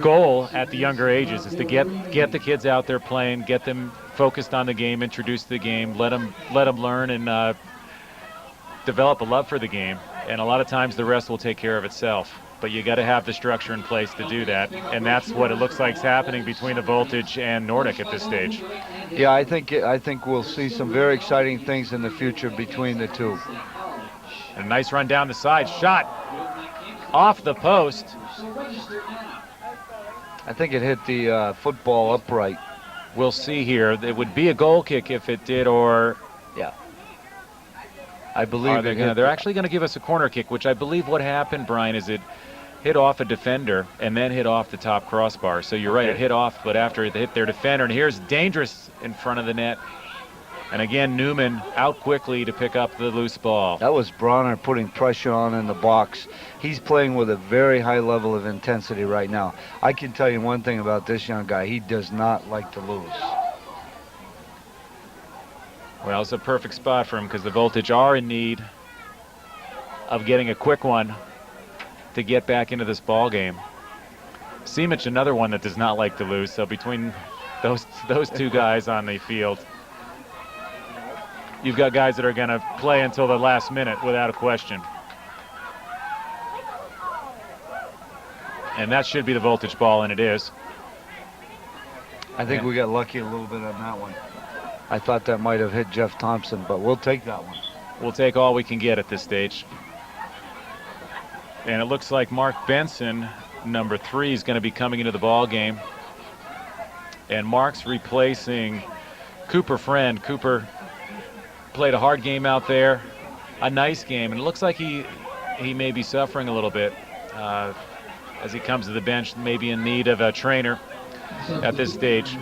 goal at the younger ages, is to get the kids out there playing, get them focused on the game, introduced to the game, let them learn and develop a love for the game. And a lot of times the rest will take care of itself. But you got to have the structure in place to do that, and that's what it looks like is happening between the Voltage and Nordic at this stage. Yeah, I think we'll see some very exciting things in the future between the two. And a nice run down the side, shot off the post. I think it hit the football upright. We'll see here. It would be a goal kick if it did, or yeah. I believe they're actually going to give us a corner kick, which I believe what happened, Brian, is it hit off a defender and then hit off the top crossbar. So you're right, it hit off, but after it hit their defender, and here's Dangerous in front of the net. And again, Newman out quickly to pick up the loose ball. That was Branagh putting pressure on in the box. He's playing with a very high level of intensity right now. I can tell you one thing about this young guy. He does not like to lose. Well, it's a perfect spot for him because the Voltage are in need of getting a quick one to get back into this ball game. Simic, another one that does not like to lose. So between those two guys on the field, you've got guys that are going to play until the last minute without a question. And that should be the voltage ball, and it is. I think we got lucky a little bit on that one. I thought that might have hit Jeff Thompson, but we'll take that one. We'll take all we can get at this stage. And it looks like Mark Benson, number 3, is going to be coming into the ball game. And Mark's replacing Cooper Friend. Cooper played a hard game out there, a nice game, and it looks like he may be suffering a little bit as he comes to the bench, maybe in need of a trainer at this stage.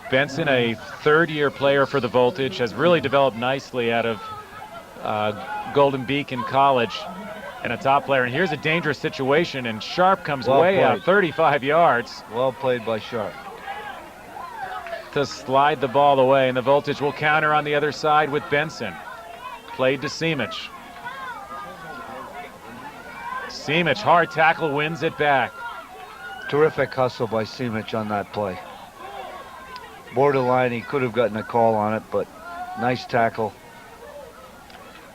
Benson, a third-year player for the Voltage, has really developed nicely out of Golden Beacon College, and a top player. And here's a dangerous situation, and Sharp comes way out, 35 yards. Well played by Sharp. To slide the ball away, and the Voltage will counter on the other side with Benson. Played to Simic. Simic, hard tackle, wins it back. Terrific hustle by Simic on that play. Borderline, he could have gotten a call on it, but nice tackle.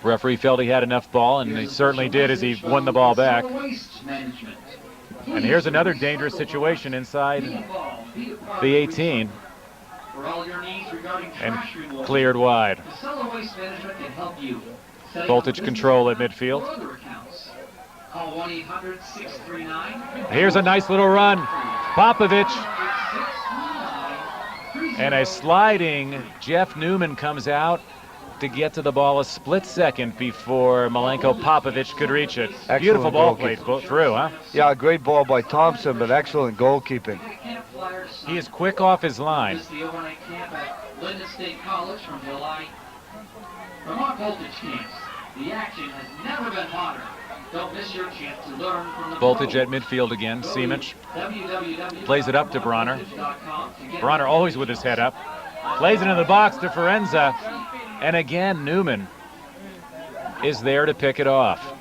Referee felt he had enough ball, and he certainly did as he won the ball back. And here's another dangerous situation inside the 18. And cleared wide. Voltage control at midfield. Here's a nice little run. Popovich. And a sliding Jeff Newman comes out to get to the ball a split second before Milenko Popovich could reach it. Excellent. Beautiful ball played through, huh? Yeah, great ball by Thompson, but excellent goalkeeping. He is quick off his line. The overnight camp at Linden State College from July. Vermont Voltage camps. The action has never been hotter. Don't miss your chance to learn from the Voltage at midfield again. Simic plays it up to Bronner. Bronner always with his head up. Plays it in the box to Forenza. And again, Newman is there to pick it off.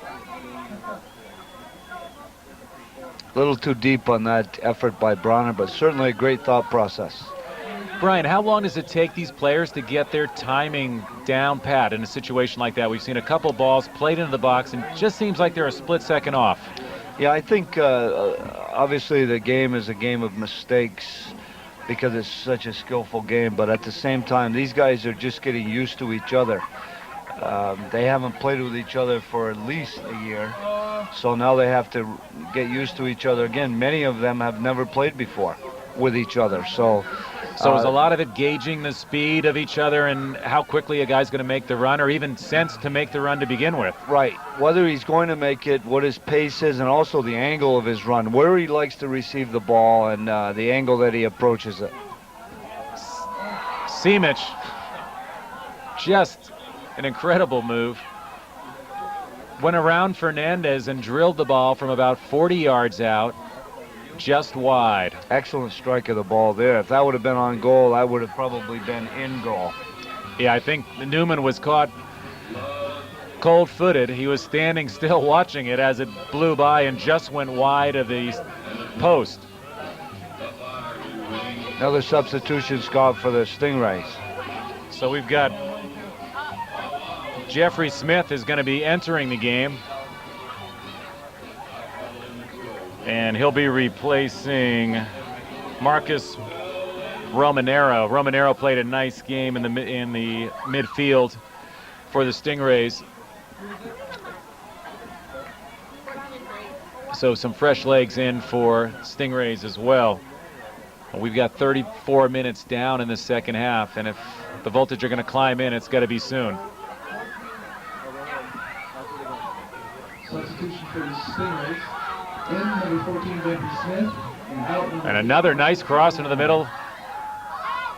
A little too deep on that effort by Bronner, but certainly a great thought process. Brian, how long does it take these players to get their timing down pat in a situation like that? We've seen a couple balls played into the box, and it just seems like they're a split second off. Yeah, I think obviously the game is a game of mistakes because it's such a skillful game, but at the same time, these guys are just getting used to each other. They haven't played with each other for at least a year, so now they have to get used to each other again. Many of them have never played before with each other, so is a lot of it gauging the speed of each other and how quickly a guy's going to make the run, or even sense to make the run to begin with. Right. Whether he's going to make it, what his pace is, and also the angle of his run, where he likes to receive the ball, and the angle that he approaches it. Simic, just an incredible move. Went around Fernandez and drilled the ball from about 40 yards out, just wide. Excellent strike of the ball there. If that would have been on goal, that would have probably been in goal. Yeah, I think Newman was caught cold-footed. He was standing still watching it as it blew by and just went wide of the post. Another substitution, Scott, for the Stingrays. So we've got Jeffrey Smith is going to be entering the game. And he'll be replacing Marcus Romanero. Romanero played a nice game in the midfield for the Stingrays. So some fresh legs in for Stingrays as well. We've got 34 minutes down in the second half, and if the Voltage are going to climb in, it's got to be soon. Substitution for the Stingrays. In number 14, Jeffrey Smith. And another nice cross into the middle.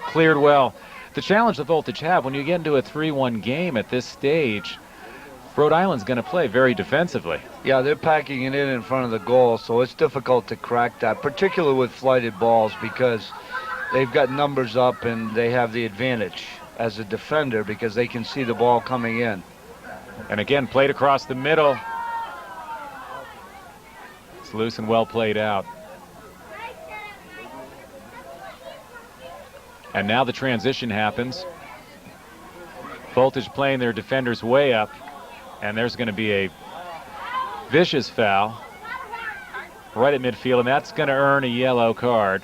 Cleared well. The challenge the Voltage have when you get into a 3-1 game at this stage, Rhode Island's going to play very defensively. Yeah, they're packing it in front of the goal, so it's difficult to crack that, particularly with flighted balls, because they've got numbers up and they have the advantage as a defender because they can see the ball coming in. And again, played across the middle. It's loose and well played out. And now the transition happens. Voltage playing their defenders way up, and there's going to be a vicious foul right at midfield, and that's going to earn a yellow card.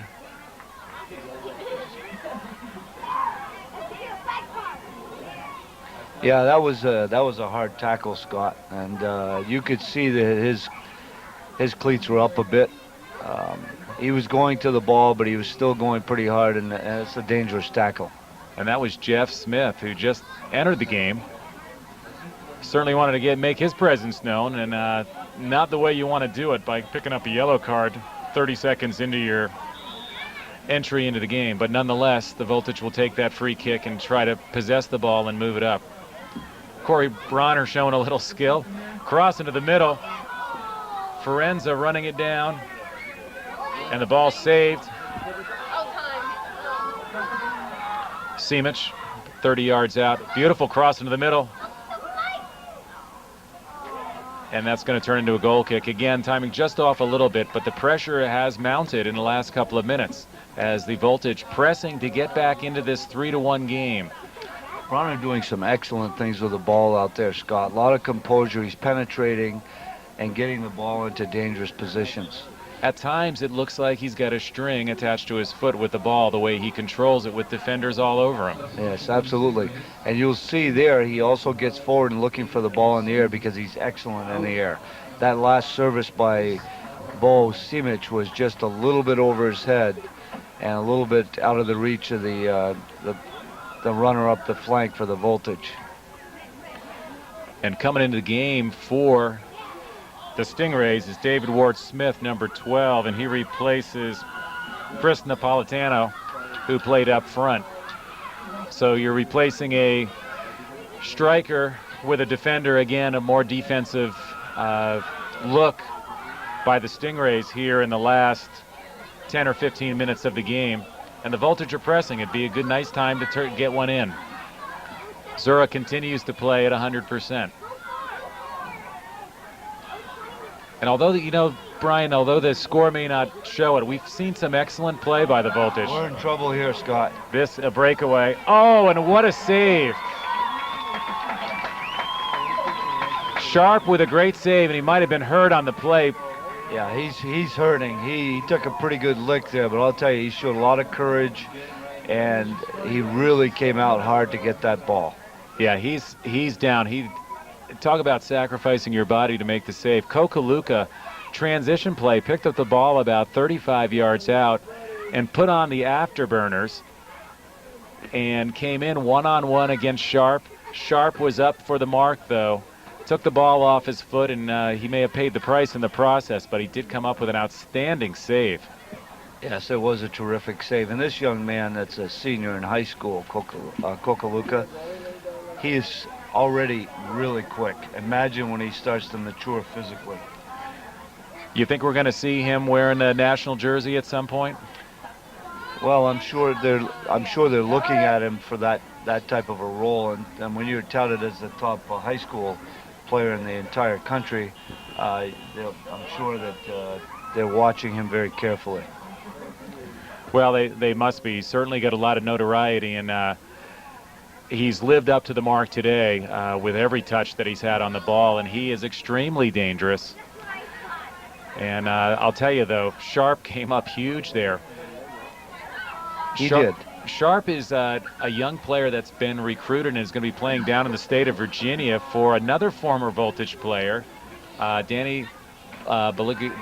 Yeah, that was a hard tackle, Scott, and you could see that his cleats were up a bit. He was going to the ball, but he was still going pretty hard, and it's a dangerous tackle. And that was Jeff Smith, who just entered the game. Certainly wanted to make his presence known, and not the way you want to do it by picking up a yellow card 30 seconds into your entry into the game. But nonetheless, the Voltage will take that free kick and try to possess the ball and move it up. Corey Bronner showing a little skill. Cross into the middle. Forenza running it down. And the ball saved. Simic, 30 yards out. Beautiful cross into the middle. And that's going to turn into a goal kick. Again, timing just off a little bit, but the pressure has mounted in the last couple of minutes as the Voltage pressing to get back into this 3-1 game. Bronner doing some excellent things with the ball out there, Scott. A lot of composure. He's penetrating and getting the ball into dangerous positions. At times, it looks like he's got a string attached to his foot with the ball, the way he controls it with defenders all over him. Yes, absolutely. And you'll see there, he also gets forward and looking for the ball in the air because he's excellent in the air. That last service by Bo Simic was just a little bit over his head and a little bit out of the reach of the runner up the flank for the Voltage. And coming into the game for the Stingrays is David Ward-Smith, number 12, and he replaces Chris Napolitano, who played up front. So you're replacing a striker with a defender, again, a more defensive look by the Stingrays here in the last 10 or 15 minutes of the game. And the Voltage are pressing. It'd be a good, nice time to get one in. Zura continues to play at 100%. And although, Brian, although the score may not show it, we've seen some excellent play by the Voltage. We're in trouble here, Scott. This, a breakaway. Oh, and what a save. Sharp with a great save, and he might have been hurt on the play. Yeah, he's hurting. He took a pretty good lick there, but I'll tell you, he showed a lot of courage, and he really came out hard to get that ball. Yeah, he's down. Talk about sacrificing your body to make the save. Kokaluka, transition play, picked up the ball about 35 yards out and put on the afterburners and came in one-on-one against Sharp. Sharp was up for the mark, though. Took the ball off his foot, and he may have paid the price in the process, but he did come up with an outstanding save. Yes, it was a terrific save. And this young man that's a senior in high school, Kokaluka, he is already really quick. Imagine when he starts to mature physically. You think we're going to see him wearing the national jersey at some point? Well, I'm sure they're looking at him for that type of a role. And when you're touted as the top high school player in the entire country, I'm sure that they're watching him very carefully. Well, they must be. He's certainly got a lot of notoriety, and he's lived up to the mark today with every touch that he's had on the ball, and he is extremely dangerous. And I'll tell you, though, Sharp came up huge there. He did. Sharp is a young player that's been recruited and is going to be playing down in the state of Virginia for another former Voltage player, Danny Balaguerra.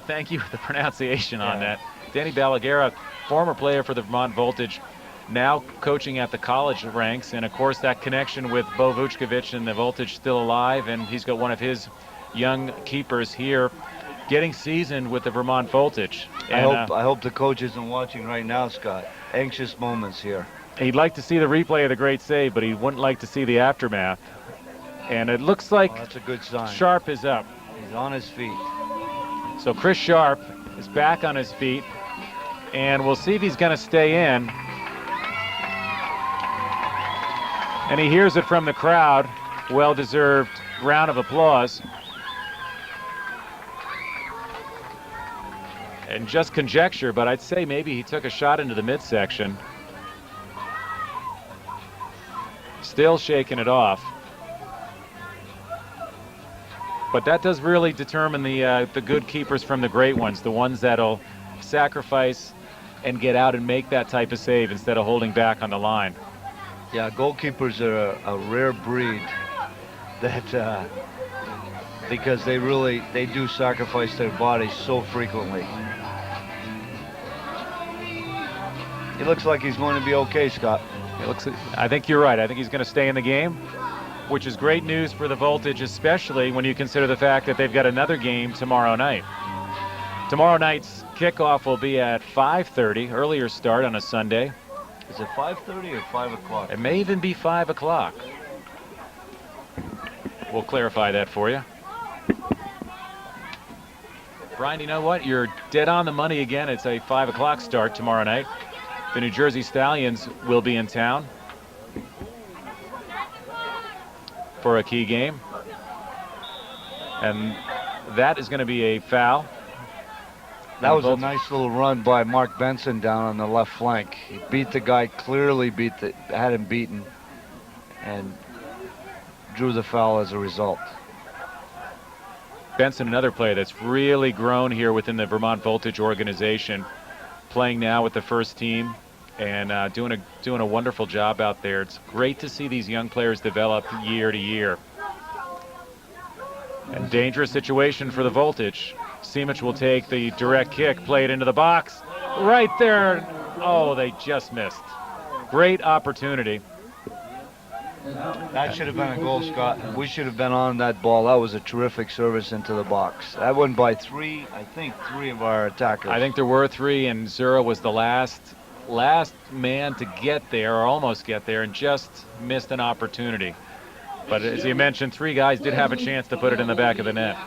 Thank you for the pronunciation on that. Danny Balaguerra, former player for the Vermont Voltage, now coaching at the college ranks, and of course that connection with Bo Vučković and the Voltage still alive, and he's got one of his young keepers here getting seasoned with the Vermont Voltage. And, I hope the coach isn't watching right now, Scott. Anxious moments here. He'd like to see the replay of the great save, but he wouldn't like to see the aftermath. And it looks like that's a good sign. Sharp is up. He's on his feet. So Chris Sharp is back on his feet, and we'll see if he's going to stay in. And he hears it from the crowd. Well-deserved round of applause. And just conjecture, but I'd say maybe he took a shot into the midsection. Still shaking it off. But that does really determine the good keepers from the great ones, the ones that'll sacrifice and get out and make that type of save instead of holding back on the line. Yeah, goalkeepers are a rare breed that because they do sacrifice their bodies so frequently. He looks like he's going to be okay, Scott. I think you're right. I think he's going to stay in the game, which is great news for the Voltage, especially when you consider the fact that they've got another game tomorrow night. Tomorrow night's kickoff will be at 5:30, earlier start on a Sunday. Is it 5:30 or 5 o'clock? It may even be 5 o'clock. We'll clarify that for you. Brian, you know what? You're dead on the money again. It's a 5 o'clock start tomorrow night. The New Jersey Stallions will be in town for a key game. And that is going to be a foul. That was a nice little run by Mark Benson down on the left flank. He beat the guy, clearly had him beaten, and drew the foul as a result. Benson, another player that's really grown here within the Vermont Voltage organization, playing now with the first team and doing a wonderful job out there. It's great to see these young players develop year to year. And dangerous situation for the Voltage. Simic will take the direct kick, play it into the box. Right there. Oh, they just missed. Great opportunity. That should have been a goal, Scott. We should have been on that ball. That was a terrific service into the box. That went by three of our attackers. I think there were three, and Zura was the last man to get there, or almost get there, and just missed an opportunity. But as you mentioned, three guys did have a chance to put it in the back of the net.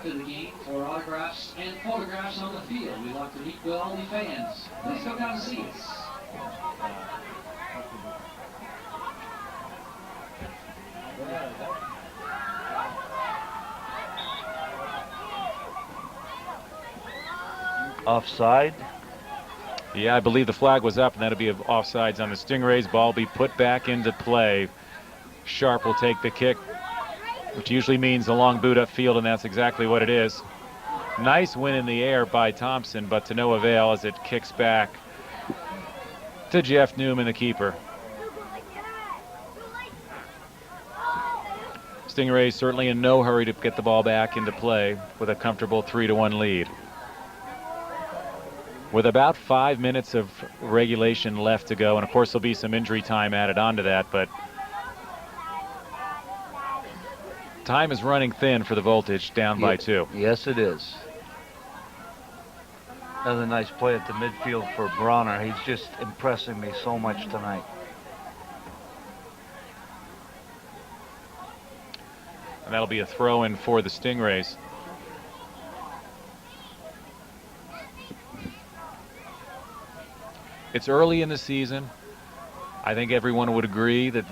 For autographs and photographs on the field, we'd like to meet with all the fans. Please come down and see us. Offside. Yeah, I believe the flag was up, and that'll be offsides on the Stingrays. Ball be put back into play. Sharp will take the kick, which usually means a long boot upfield, and that's exactly what it is. Nice win in the air by Thompson, but to no avail as it kicks back to Jeff Newman, the keeper. Stingrays certainly in no hurry to get the ball back into play with a comfortable 3-1 lead. With about 5 minutes of regulation left to go, and of course there'll be some injury time added onto that, but time is running thin for the Voltage, down by 2. Yes, it is. Another nice play at the midfield for Branagh. He's just impressing me so much tonight. And that'll be a throw-in for the Stingrays. It's early in the season. I think everyone would agree that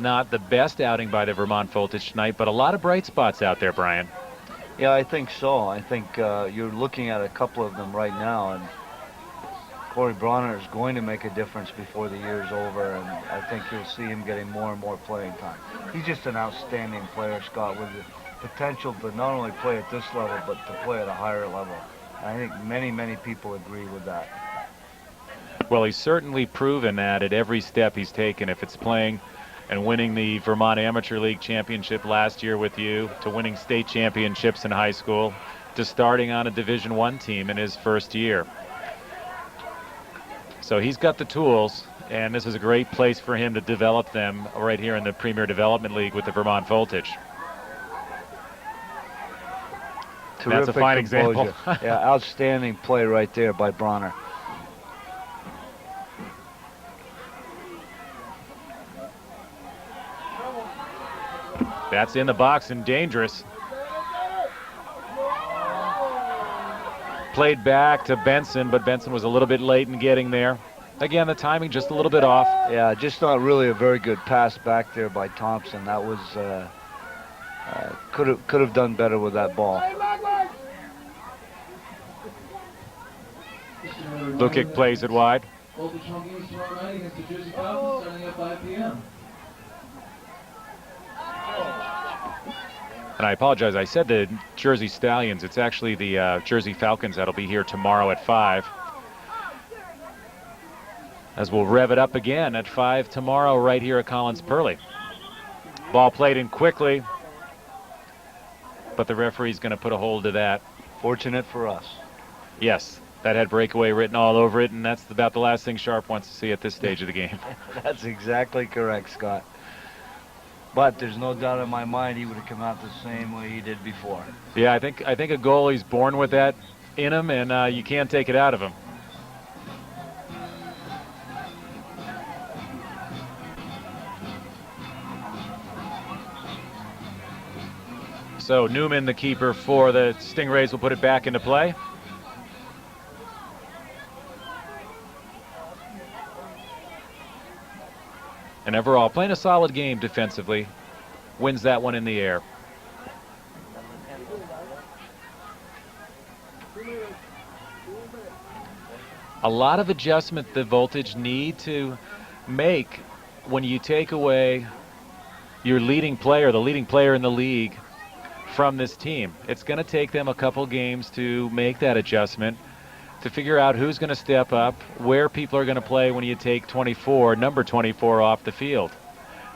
not the best outing by the Vermont Voltage tonight, but a lot of bright spots out there, Brian. Yeah, I think so. I think you're looking at a couple of them right now, and Corey Branagh is going to make a difference before the year's over, and I think you'll see him getting more and more playing time. He's just an outstanding player, Scott, with the potential to not only play at this level, but to play at a higher level. I think many, many people agree with that. Well, he's certainly proven that at every step he's taken. If it's playing and winning the Vermont Amateur League Championship last year with you, to winning state championships in high school, to starting on a Division I team in his first year. So he's got the tools, and this is a great place for him to develop them right here in the Premier Development League with the Vermont Voltage. That's a fine example. Yeah, outstanding play right there by Branagh. That's in the box and dangerous. Played back to Benson, but Benson was a little bit late in getting there. Again, the timing just a little bit off. Yeah, just not really a very good pass back there by Thompson. That was could have done better with that ball. Lukic plays it wide. Voltage home games tomorrow night against the Jersey Falcons starting at 5 p.m. And I apologize, I said the Jersey Stallions. It's actually the Jersey Falcons that'll be here tomorrow at 5. As we'll rev it up again at 5 tomorrow right here at Collins Pearly. Ball played in quickly, but the referee's going to put a hold to that. Fortunate for us. Yes, that had breakaway written all over it, and that's about the last thing Sharp wants to see at this stage of the game. That's exactly correct, Scott. But there's no doubt in my mind he would have come out the same way he did before. Yeah, I think a goalie's born with that in him, and you can't take it out of him. So Newman, the keeper for the Stingrays, will put it back into play. And overall, playing a solid game defensively, wins that one in the air. A lot of adjustment the Voltage need to make when you take away your leading player, the leading player in the league, from this team. It's going to take them a couple games to make that adjustment, to figure out who's going to step up, where people are going to play when you take number 24 off the field.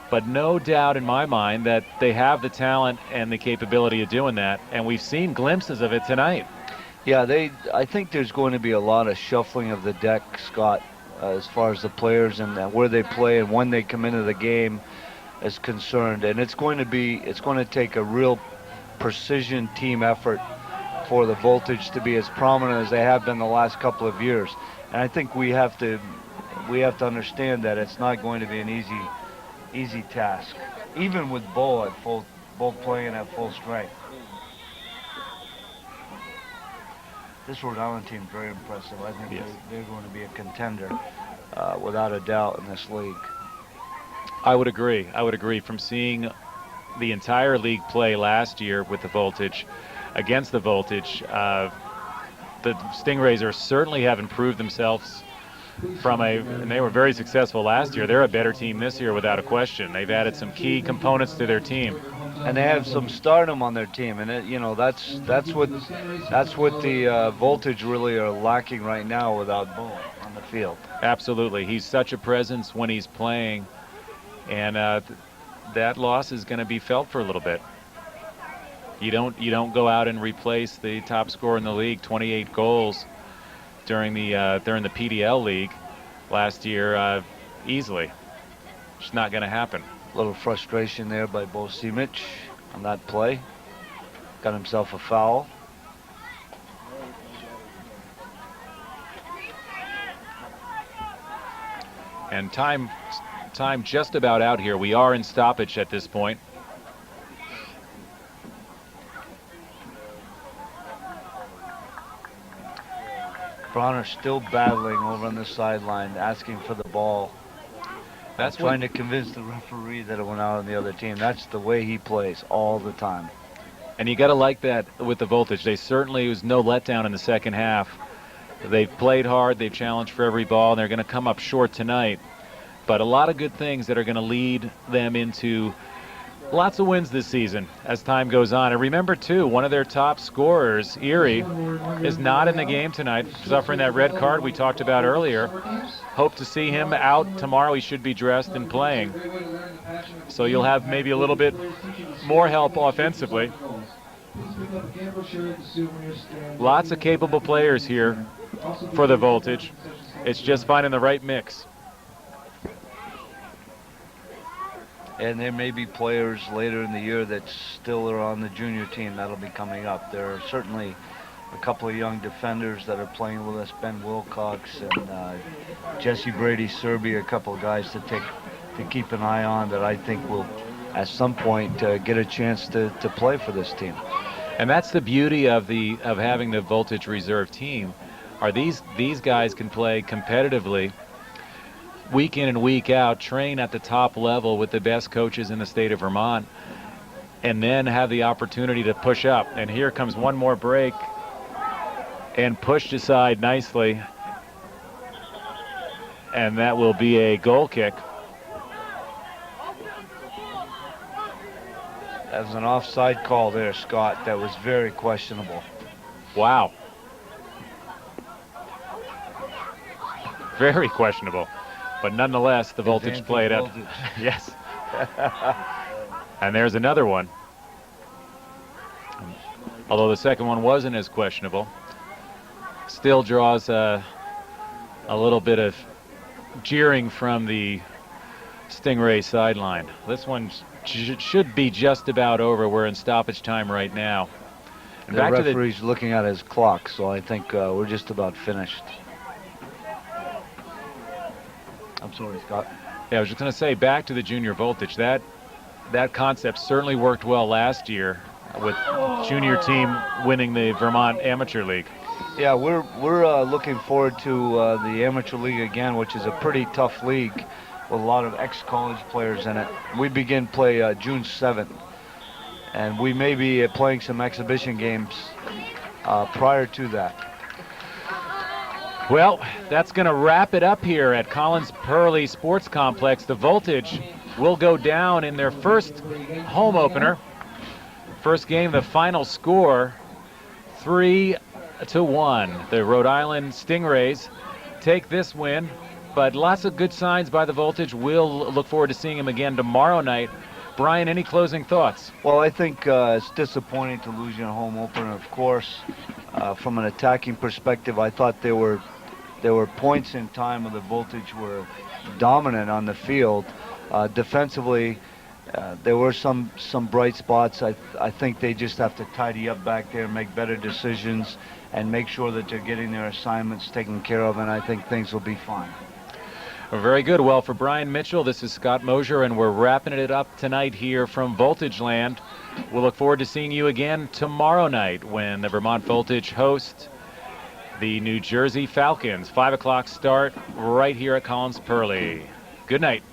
But no doubt in my mind that they have the talent and the capability of doing that, and we've seen glimpses of it tonight. Yeah, I think there's going to be a lot of shuffling of the deck, Scott, as far as the players and where they play and when they come into the game is concerned. And it's going to take a real precision team effort for the Voltage to be as prominent as they have been the last couple of years. And I think we have to understand that it's not going to be an easy task, even with Bo playing at full strength. This Rhode Island team is very impressive. I think they're going to be a contender without a doubt in this league. I would agree. From seeing the entire league play last year with the Voltage, against the Voltage, the Stingrays certainly have improved themselves and they were very successful last year. They're a better team this year without a question. They've added some key components to their team. And they have some stardom on their team, and that's what the Voltage really are lacking right now without Bo on the field. Absolutely, he's such a presence when he's playing, and that loss is going to be felt for a little bit. You don't go out and replace the top scorer in the league, 28 goals during the PDL league last year easily. It's not going to happen. A little frustration there by Bo Simic on that play. Got himself a foul. And time just about out here. We are in stoppage at this point. Branagh still battling over on the sideline, asking for the ball. That's trying to convince the referee that it went out on the other team. That's the way he plays all the time. And you got to like that with the Voltage. It was no letdown in the second half. They've played hard. They've challenged for every ball, and they're going to come up short tonight. But a lot of good things that are going to lead them into lots of wins this season as time goes on. And remember, too, one of their top scorers, Erie, is not in the game tonight, suffering that red card we talked about earlier. Hope to see him out tomorrow. He should be dressed and playing. So you'll have maybe a little bit more help offensively. Lots of capable players here for the Voltage. It's just finding the right mix. And there may be players later in the year that still are on the junior team that'll be coming up. There are certainly a couple of young defenders that are playing with us, Ben Wilcox and Jesse Brady Serby, a couple of guys to keep an eye on that I think will at some point get a chance to play for this team. And that's the beauty of having the Voltage reserve team. Are these guys can play competitively week in and week out, train at the top level with the best coaches in the state of Vermont, and then have the opportunity to push up. And here comes one more break and pushed aside nicely. And that will be a goal kick. That was an offside call there, Scott. That was very questionable. Wow. Very questionable. But nonetheless, the Voltage played up. Yes. And there's another one. Although the second one wasn't as questionable. Still draws a little bit of jeering from the Stingray sideline. This one should be just about over. We're in stoppage time right now. And the referee's looking at his clock, so I think we're just about finished. I'm sorry, Scott. Yeah, I was just going to say, back to the junior Voltage. That concept certainly worked well last year with junior team winning the Vermont Amateur League. Yeah, we're looking forward to the Amateur League again, which is a pretty tough league with a lot of ex-college players in it. We begin play June 7th, and we may be playing some exhibition games prior to that. Well, that's going to wrap it up here at Collins Pearly Sports Complex. The Voltage will go down in their first home opener. First game, the final score, 3-1. The Rhode Island Stingrays take this win, but lots of good signs by the Voltage. We'll look forward to seeing them again tomorrow night. Brian, any closing thoughts? Well, I think it's disappointing to lose your home opener, of course. From an attacking perspective, I thought there were points in time where the Voltage were dominant on the field. Defensively, there were some bright spots. I think they just have to tidy up back there, make better decisions, and make sure that they're getting their assignments taken care of, and I think things will be fine. Well, very good. Well, for Brian Mitchell, this is Scott Mosier, and we're wrapping it up tonight here from Voltage Land. We'll look forward to seeing you again tomorrow night when the Vermont Voltage host the New Jersey Falcons. 5 o'clock start right here at Collins Pearly. Good night.